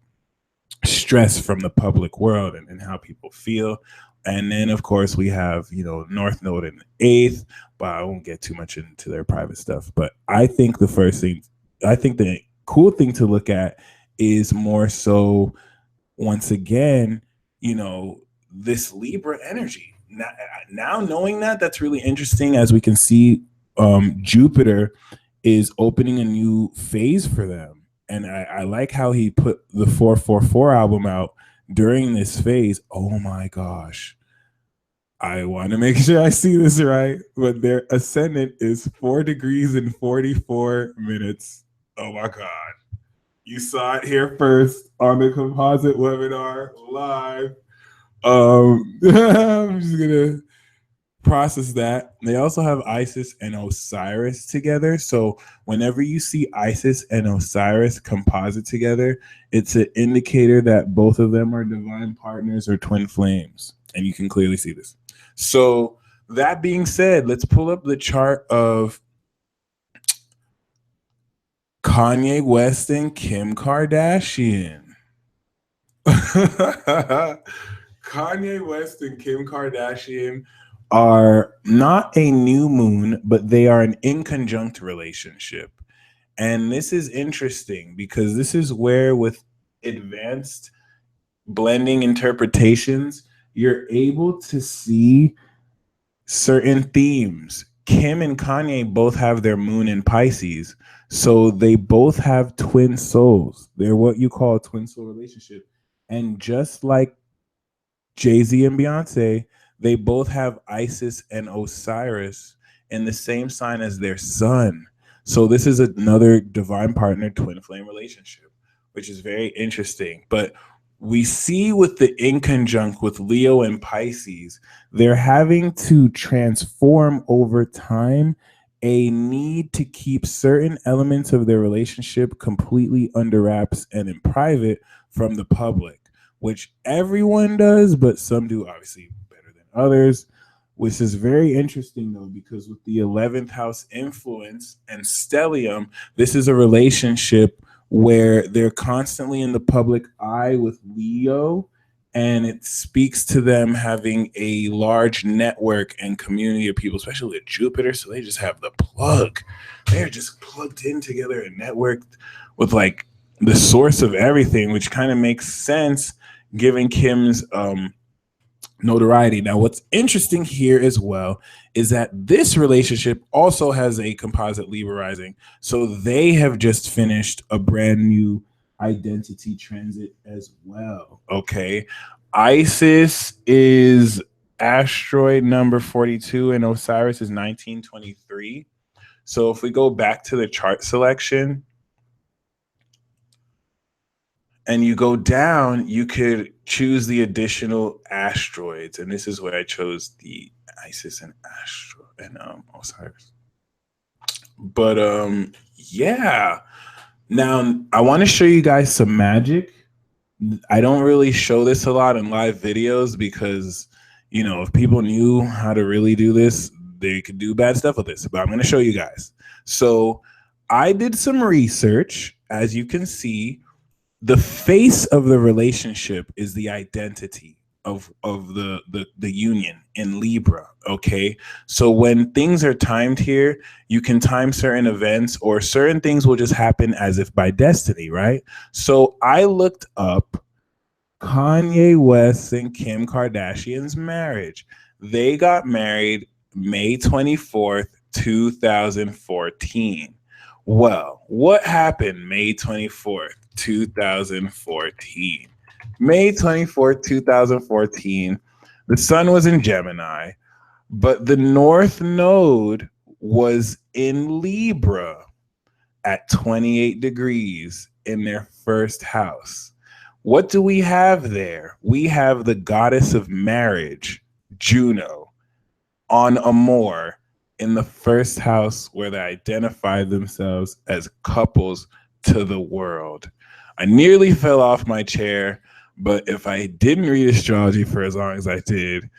stress from the public world and how people feel. And then, of course, we have, North Node in the eighth, but I won't get too much into their private stuff. But I think the cool thing to look at is more so, once again, this Libra energy. Now knowing that's really interesting, as we can see Jupiter is opening a new phase for them. And I like how he put the 444 album out during this phase. Oh my gosh. I want to make sure I see this right, but their ascendant is 4 degrees and 44 minutes. Oh my God. You saw it here first on the composite webinar live. I'm just going to process that. They also have Isis and Osiris together. So whenever you see Isis and Osiris composite together, it's an indicator that both of them are divine partners or twin flames. And you can clearly see this. So that being said, let's pull up the chart of Kanye West and Kim Kardashian. Kanye West and Kim Kardashian are not a new moon, but they are an inconjunct relationship. And this is interesting because this is where, with advanced blending interpretations, you're able to see certain themes. Kim and Kanye both have their moon in Pisces, so they both have twin souls. They're what you call a twin soul relationship. And just like Jay-Z and Beyonce, they both have Isis and Osiris in the same sign as their sun. So this is another divine partner twin flame relationship, which is very interesting. But we see with the inconjunct with Leo and Pisces, they're having to transform over time a need to keep certain elements of their relationship completely under wraps and in private from the public, which everyone does, but some do obviously better than others, which is very interesting though, because with the 11th house influence and stellium, this is a relationship where they're constantly in the public eye with Leo, and it speaks to them having a large network and community of people, especially with Jupiter. So they just have the plug. They're just plugged in together and networked with like the source of everything, which kind of makes sense given Kim's notoriety. Now, what's interesting here as well is that this relationship also has a composite Libra rising. So they have just finished a brand new identity transit as well. Okay. Isis is asteroid number 42 and Osiris is 1923. So if we go back to the chart selection and you go down, you could choose the additional asteroids. And this is where I chose the Isis and Osiris. But yeah. Now I want to show you guys some magic. I don't really show this a lot in live videos because, if people knew how to really do this, they could do bad stuff with this. But I'm going to show you guys. So I did some research. As you can see, the face of the relationship is the identity of the union in Libra. Okay. So when things are timed here, you can time certain events, or certain things will just happen as if by destiny, right? So I looked up Kanye West and Kim Kardashian's marriage. They got married May 24th, 2014. Well, what happened May 24th, 2014? May 24th, 2014, the sun was in Gemini, but the North Node was in Libra at 28 degrees in their first house. What do we have there? We have the goddess of marriage, Juno, on Amor in the first house where they identify themselves as couples to the world. I nearly fell off my chair, but if I didn't read astrology for as long as I did,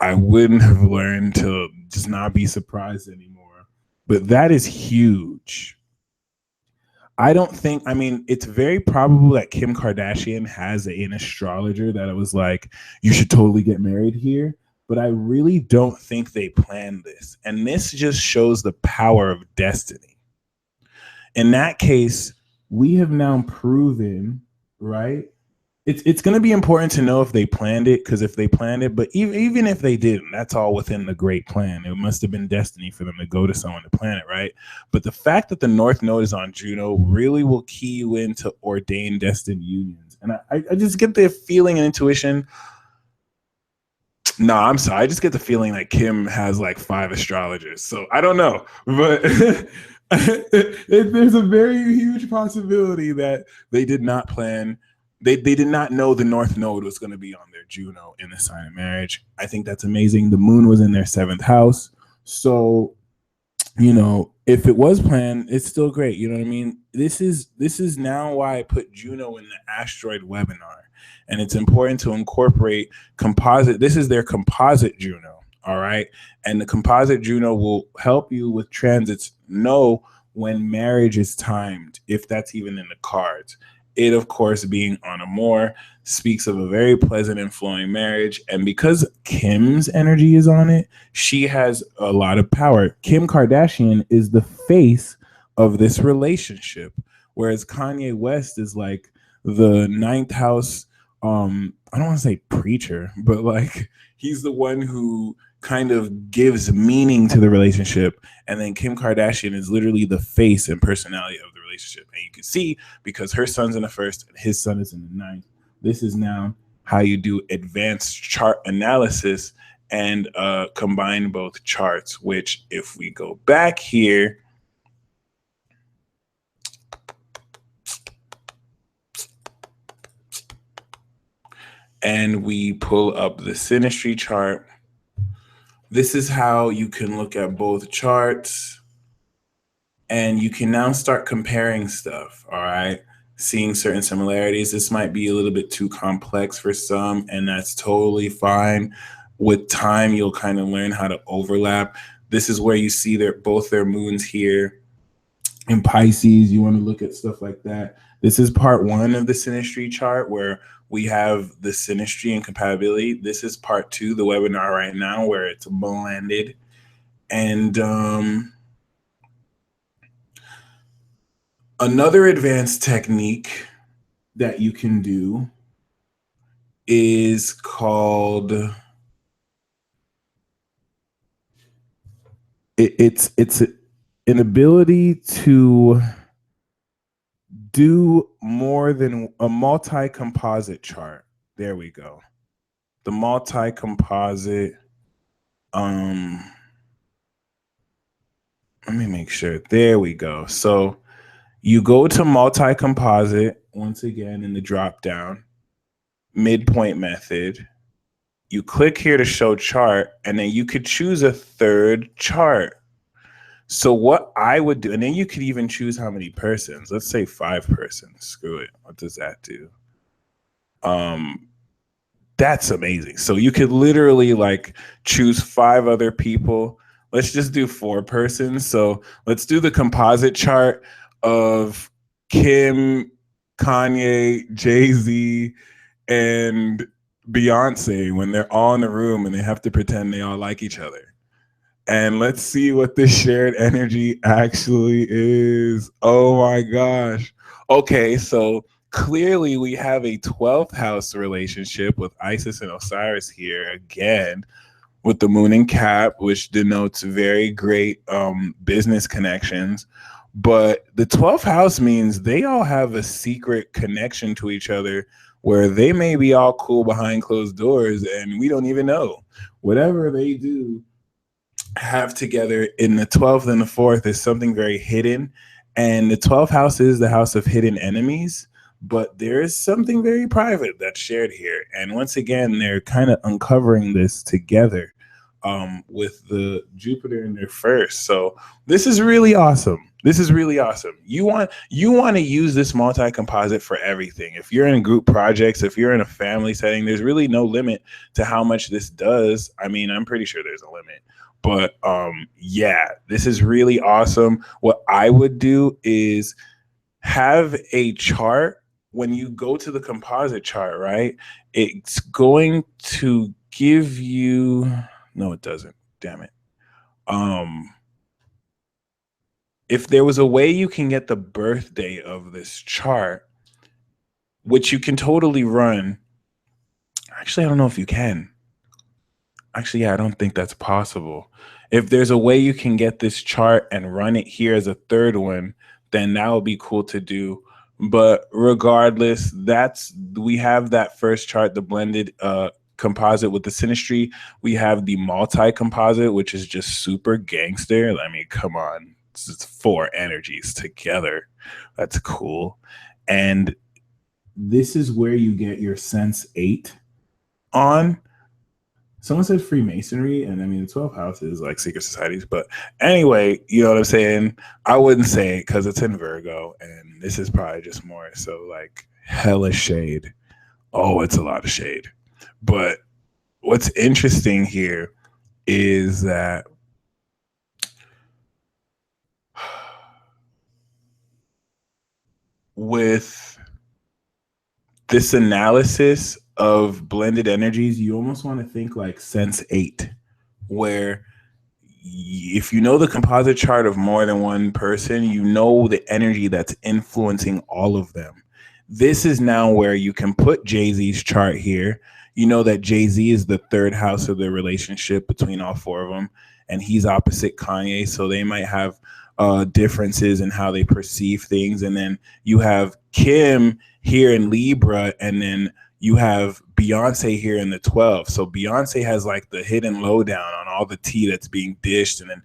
I wouldn't have learned to just not be surprised anymore. But that is huge. I don't think, I mean, it's very probable that Kim Kardashian has an astrologer that it was like, you should totally get married here. But I really don't think they planned this. And this just shows the power of destiny. In that case, we have now proven, right? It's going to be important to know if they planned it, because if they planned it, but even if they didn't, that's all within the great plan. It must have been destiny for them to go to someone to plan it, right? But the fact that the North Node is on Juno really will key you into ordained destined unions. And I just get the feeling and intuition. No, I'm sorry. I just get the feeling that Kim has like 5 astrologers. So I don't know, but there's a very huge possibility that they did not plan. They did not know the North Node was going to be on their Juno in the sign of marriage. I think that's amazing. The moon was in their 7th house. So, you know, if it was planned, it's still great. You know what I mean? This is now why I put Juno in the asteroid webinar. And it's important to incorporate composite. This is their composite Juno. All right. And the composite Juno will help you with transits know when marriage is timed, if that's even in the cards. It, of course, being on Amor, speaks of a very pleasant and flowing marriage. And because Kim's energy is on it, she has a lot of power. Kim Kardashian is the face of this relationship, whereas Kanye West is like the 9th house. I don't want to say preacher, but like he's the one who kind of gives meaning to the relationship. And then Kim Kardashian is literally the face and personality of the relationship. And you can see, because her son's in the 1st and his son is in the 9th, this is now how you do advanced chart analysis and combine both charts, which if we go back here, and we pull up the Synastry chart, this is how you can look at both charts, and you can now start comparing stuff, all right? Seeing certain similarities. This might be a little bit too complex for some, and that's totally fine. With time, you'll kind of learn how to overlap. This is where you see both their moons here in Pisces. You want to look at stuff like that. This is part 1 of the Synastry chart, where we have the Synastry and compatibility. This is part 2, the webinar right now, where it's blended. And another advanced technique that you can do is called, it's an ability to do more than a multi-composite chart. There we go. The multi-composite. Let me make sure. There we go. So you go to multi-composite once again in the drop down, midpoint method. You click here to show chart, and then you could choose a 3rd chart. So what I would do, and then you could even choose how many persons. Let's say 5 persons. Screw it. What does that do? That's amazing. So you could literally like choose 5 other people. Let's just do 4 persons. So let's do the composite chart of Kim, Kanye, Jay-Z, and Beyonce when they're all in the room and they have to pretend they all like each other. And let's see what this shared energy actually is. Oh my gosh. Okay, so clearly we have a 12th house relationship with Isis and Osiris here again, with the moon in Cap, which denotes very great business connections. But the 12th house means they all have a secret connection to each other, where they may be all cool behind closed doors and we don't even know. Whatever they do have together in the 12th and the 4th is something very hidden. And the 12th house is the house of hidden enemies, but there is something very private that's shared here. And once again, they're kind of uncovering this together. with the Jupiter in their first. So this is really awesome. This is really awesome. You want to use this multi-composite for everything. If you're in group projects, if you're in a family setting, there's really no limit to how much this does. I mean, I'm pretty sure there's a limit. But yeah, this is really awesome. What I would do is have a chart. When you go to the composite chart, right? It's going to give you, no, it doesn't. Damn it. If there was a way you can get the birthday of this chart, which you can totally run. Actually, I don't know if you can. Actually, yeah, I don't think that's possible. If there's a way you can get this chart and run it here as a third one, then that would be cool to do. But regardless, we have that first chart, the blended composite with the synastry. We have the multi-composite, which is just super gangster. I mean, come on. It's 4 energies together. That's cool. And this is where you get your sense 8 on. Someone said Freemasonry, and I mean, the 12th house is like secret societies. But anyway, you know what I'm saying? I wouldn't say it because it's in Virgo, and this is probably just more so like hella shade. Oh, it's a lot of shade. But what's interesting here is that with this analysis of blended energies, you almost want to think like sense 8, where if you know the composite chart of more than one person, you know the energy that's influencing all of them. This is now where you can put Jay-Z's chart here. You know that Jay-Z is the 3rd house of the relationship between all 4 of them, and he's opposite Kanye, so they might have differences in how they perceive things. And then you have Kim here in Libra, and then you have Beyonce here in the 12. So Beyonce has like the hidden lowdown on all the tea that's being dished. And then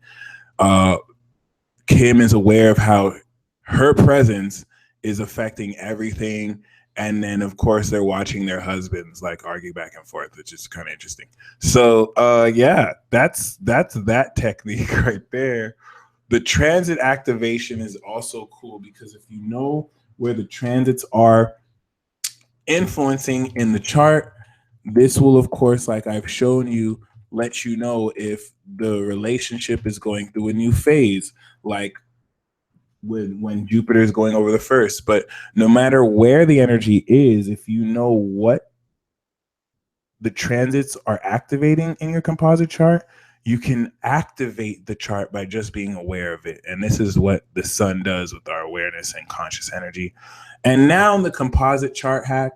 Kim is aware of how her presence is affecting everything. And then, of course, they're watching their husbands like argue back and forth, which is kind of interesting. So, yeah, that's that technique right there. The transit activation is also cool because if you know where the transits are influencing in the chart, this will, of course, like I've shown you, let you know if the relationship is going through a new phase, like when Jupiter is going over the first. But no matter where the energy is, if you know what the transits are activating in your composite chart, you can activate the chart by just being aware of it. And this is what the sun does with our awareness and conscious energy. And now the composite chart hack.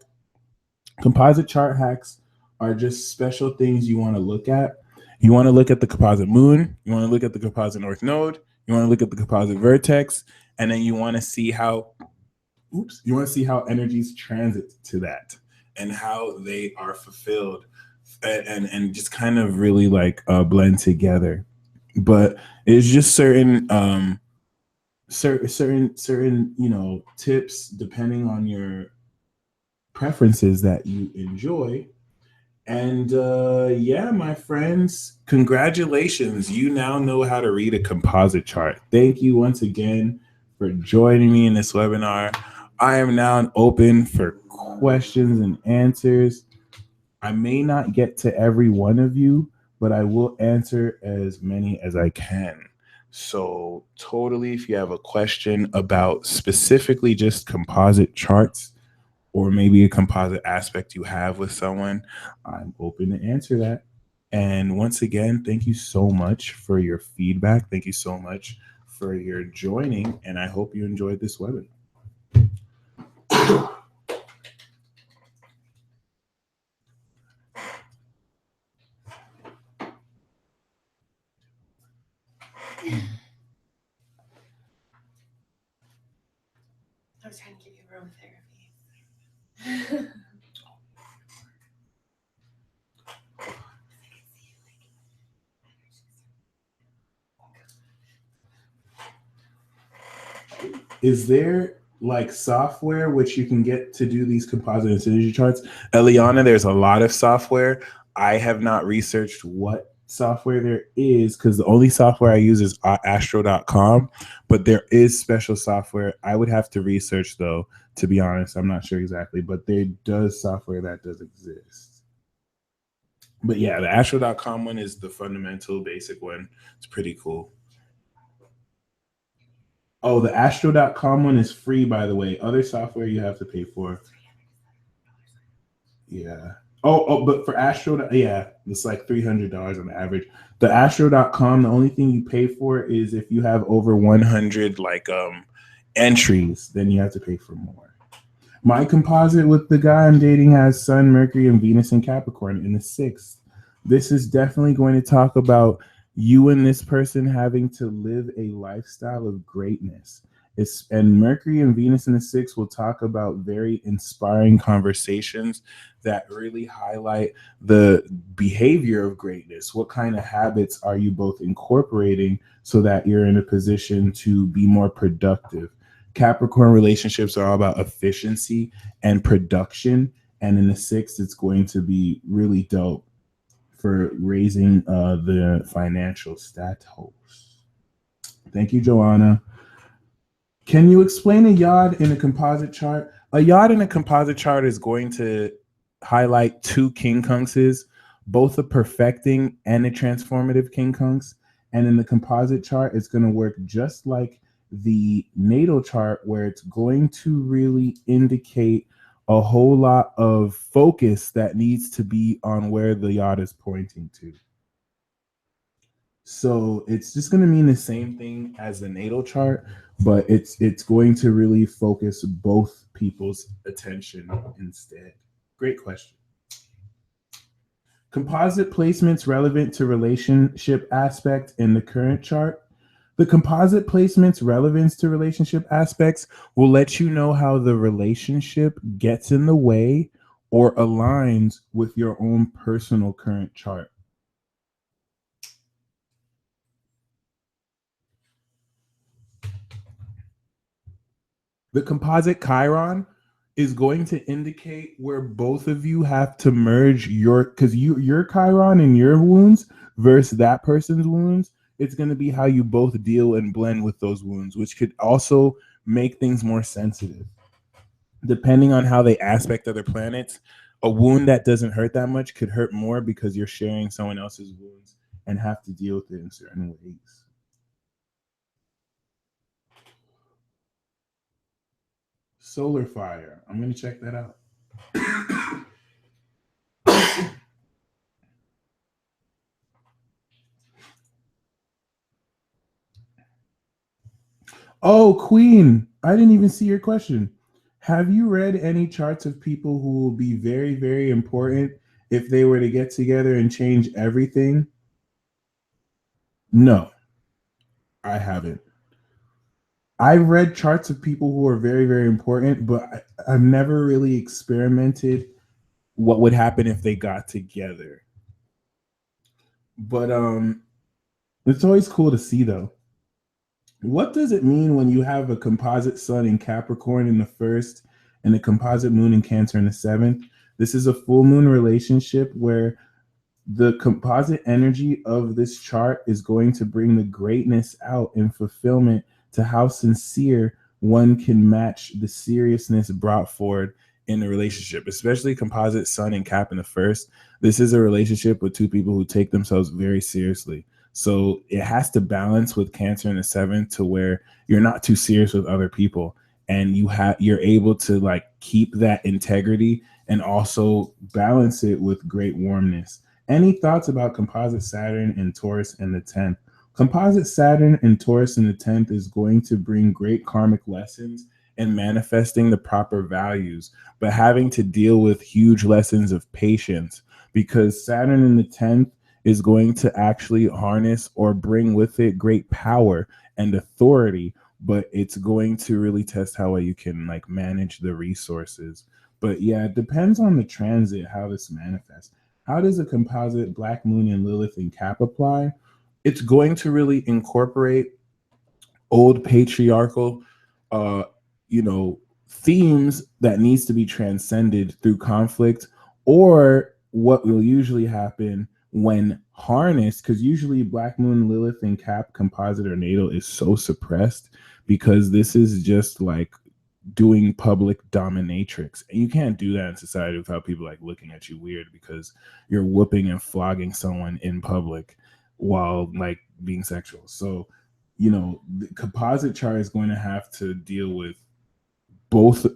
Composite chart hacks are just special things you want to look at. You want to look at the composite moon. You want to look at the composite north node. You want to look at the composite vertex. And then you want to see how, energies transit to that and how they are fulfilled and just kind of really like blend together. But it's just certain tips depending on your preferences that you enjoy. And yeah, my friends, congratulations. You now know how to read a composite chart. Thank you once again for joining me in this webinar. I am now open for questions and answers. I may not get to every one of you, but I will answer as many as I can. So totally, if you have a question about specifically just composite charts, or maybe a composite aspect you have with someone, I'm open to answer that. And once again, thank you so much for your feedback. Thank you so much for your joining, and I hope you enjoyed this webinar. I was trying to give you aromatherapy. Is there like software which you can get to do these composite and synergy charts? Eliana, there's a lot of software. I have not researched what software there is, because the only software I use is astro.com, but there is special software. I would have to research though, to be honest. I'm not sure exactly, but there does software that does exist. But yeah, the astro.com one is the fundamental basic one. It's pretty cool. Oh, the astro.com one is free, by the way. Other software you have to pay for. Yeah. But for Astro, yeah, it's like $300 on average. The Astro.com, the only thing you pay for is if you have over 100 entries, then you have to pay for more. My composite with the guy I'm dating has Sun, Mercury, and Venus in Capricorn in the 6th. This is definitely going to talk about you and this person having to live a lifestyle of greatness. And Mercury and Venus in the 6th will talk about very inspiring conversations that really highlight the behavior of greatness. What kind of habits are you both incorporating so that you're in a position to be more productive? Capricorn relationships are all about efficiency and production. And in the 6th, it's going to be really dope for raising the financial status. Thank you, Joanna. Can you explain a yod in a composite chart? A yod in a composite chart is going to highlight two quincunxes, both a perfecting and a transformative quincunx. And in the composite chart, it's going to work just like the natal chart, where it's going to really indicate a whole lot of focus that needs to be on where the yod is pointing to. So it's just going to mean the same thing as the natal chart, but it's going to really focus both people's attention instead. Great question. Composite placements relevant to relationship aspect in the current chart. The composite placement's relevance to relationship aspects will let you know how the relationship gets in the way or aligns with your own personal current chart. The composite Chiron is going to indicate where both of you have to merge your Chiron and your wounds versus that person's wounds. It's going to be how you both deal and blend with those wounds, which could also make things more sensitive. Depending on how they aspect other planets, a wound that doesn't hurt that much could hurt more because you're sharing someone else's wounds and have to deal with it in certain ways. Solar fire. I'm going to check that out. Oh, Queen, I didn't even see your question. Have you read any charts of people who will be very, very important if they were to get together and change everything? No, I haven't. I've read charts of people who are very, very important, but I've never really experimented what would happen if they got together. But it's always cool to see, though. What does it mean when you have a composite sun in Capricorn in the 1st and a composite moon in Cancer in the 7th? This is a full moon relationship where the composite energy of this chart is going to bring the greatness out and fulfillment to how sincere one can match the seriousness brought forward in the relationship, especially composite sun and Cap in the 1st. This is a relationship with two people who take themselves very seriously. So it has to balance with Cancer in the 7th to where you're not too serious with other people, and you're able to like keep that integrity and also balance it with great warmness. Any thoughts about composite Saturn in Taurus in the 10th? Composite Saturn in Taurus in the 10th is going to bring great karmic lessons and manifesting the proper values, but having to deal with huge lessons of patience, because Saturn in the 10th is going to actually harness or bring with it great power and authority, but it's going to really test how well you can like manage the resources. But yeah, it depends on the transit, how this manifests. How does a composite Black Moon and Lilith in Cap apply? It's going to really incorporate old patriarchal, themes that needs to be transcended through conflict, or what will usually happen when harnessed, because usually Black Moon, Lilith, and Cap, composite or natal, is so suppressed because this is just like doing public dominatrix, and you can't do that in society without people like looking at you weird because you're whooping and flogging someone in public while like being sexual. So the composite chart is going to have to deal with both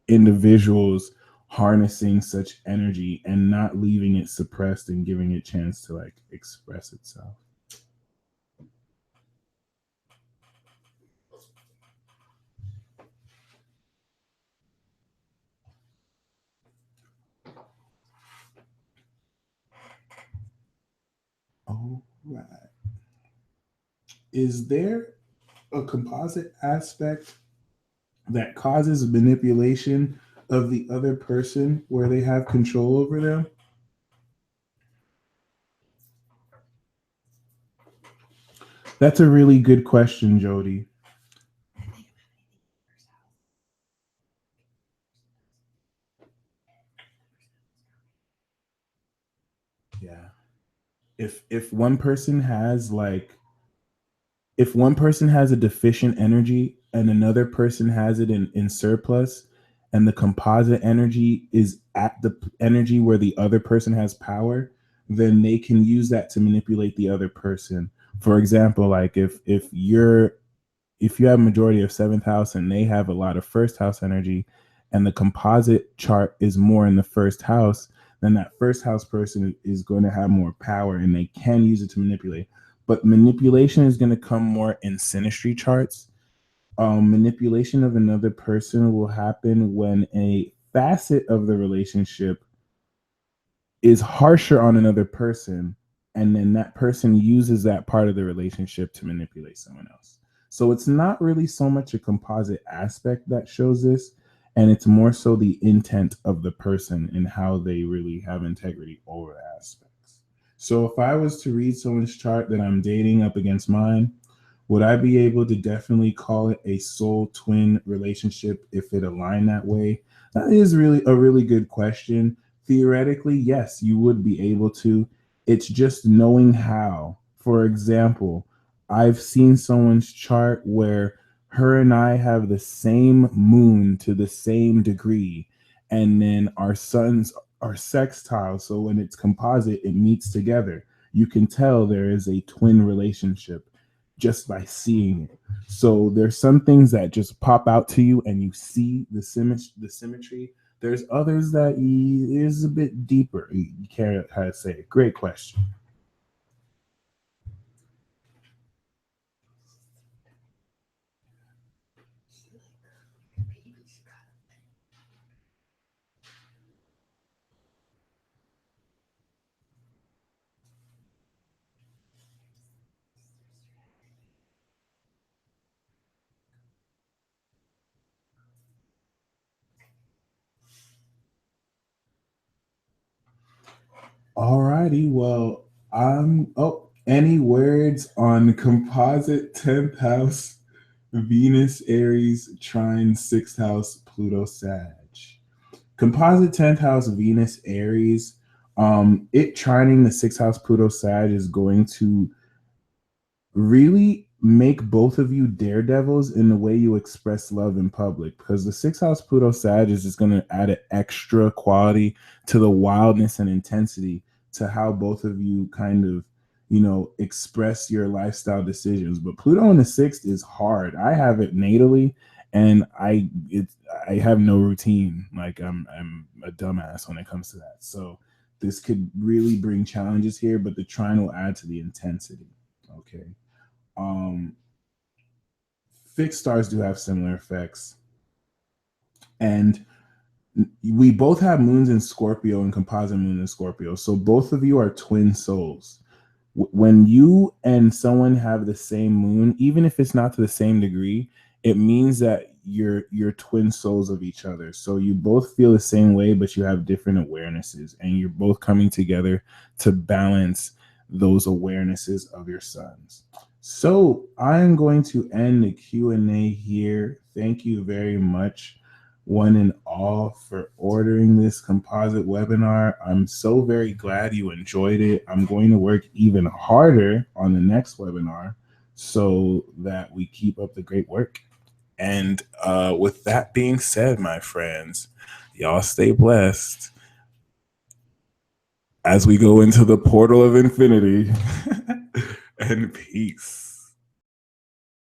individuals harnessing such energy and not leaving it suppressed and giving it a chance to like express itself. All right. Is there a composite aspect that causes manipulation of the other person where they have control over them? That's a really good question, Jody. Yeah. If one person has like if one person has a deficient energy and another person has it in surplus, and the composite energy is at the energy where the other person has power, then they can use that to manipulate the other person. For example, like if you have a majority of seventh house and they have a lot of first house energy, and the composite chart is more in the first house, then that first house person is going to have more power and they can use it to manipulate. But manipulation is going to come more in synastry charts. Manipulation of another person will happen when a facet of the relationship is harsher on another person, and then that person uses that part of the relationship to manipulate someone else. So it's not really so much a composite aspect that shows this, and it's more so the intent of the person and how they really have integrity over aspects. So if I was to read someone's chart that I'm dating up against mine, would I be able to definitely call it a soul twin relationship if it aligned that way? That is really a really good question. Theoretically, yes, you would be able to. It's just knowing how. For example, I've seen someone's chart where her and I have the same moon to the same degree, and then our suns are sextile. So when it's composite, it meets together. You can tell there is a twin relationship just by seeing it. So there's some things that just pop out to you and you see the symmetry. There's others that is a bit deeper. You can't how to say it. Great question. Alrighty, well, any words on composite 10th house Venus Aries trine 6th house Pluto Sag? Composite 10th house Venus Aries, it trining the 6th house Pluto Sag is going to really make both of you daredevils in the way you express love in public, because the 6th house Pluto Sag is just going to add an extra quality to the wildness and intensity to how both of you kind of express your lifestyle decisions. But Pluto in the 6th is hard. I have it natally, and I have no routine. Like I'm a dumbass when it comes to that. So this could really bring challenges here, but the trine will add to the intensity. Okay. um Fixed stars do have similar effects, and we both have moons in Scorpio and composite moon in Scorpio, so both of you are twin souls. When you and someone have the same moon, even if it's not to the same degree, it means that you're twin souls of each other. So you both feel the same way, but you have different awarenesses, and you're both coming together to balance those awarenesses of your sons. So I'm going to end the Q&A here. Thank you very much one and all for ordering this composite webinar. I'm so very glad you enjoyed it. I'm going to work even harder on the next webinar so that we keep up the great work. And with that being said, my friends, y'all stay blessed as we go into the portal of infinity. And peace.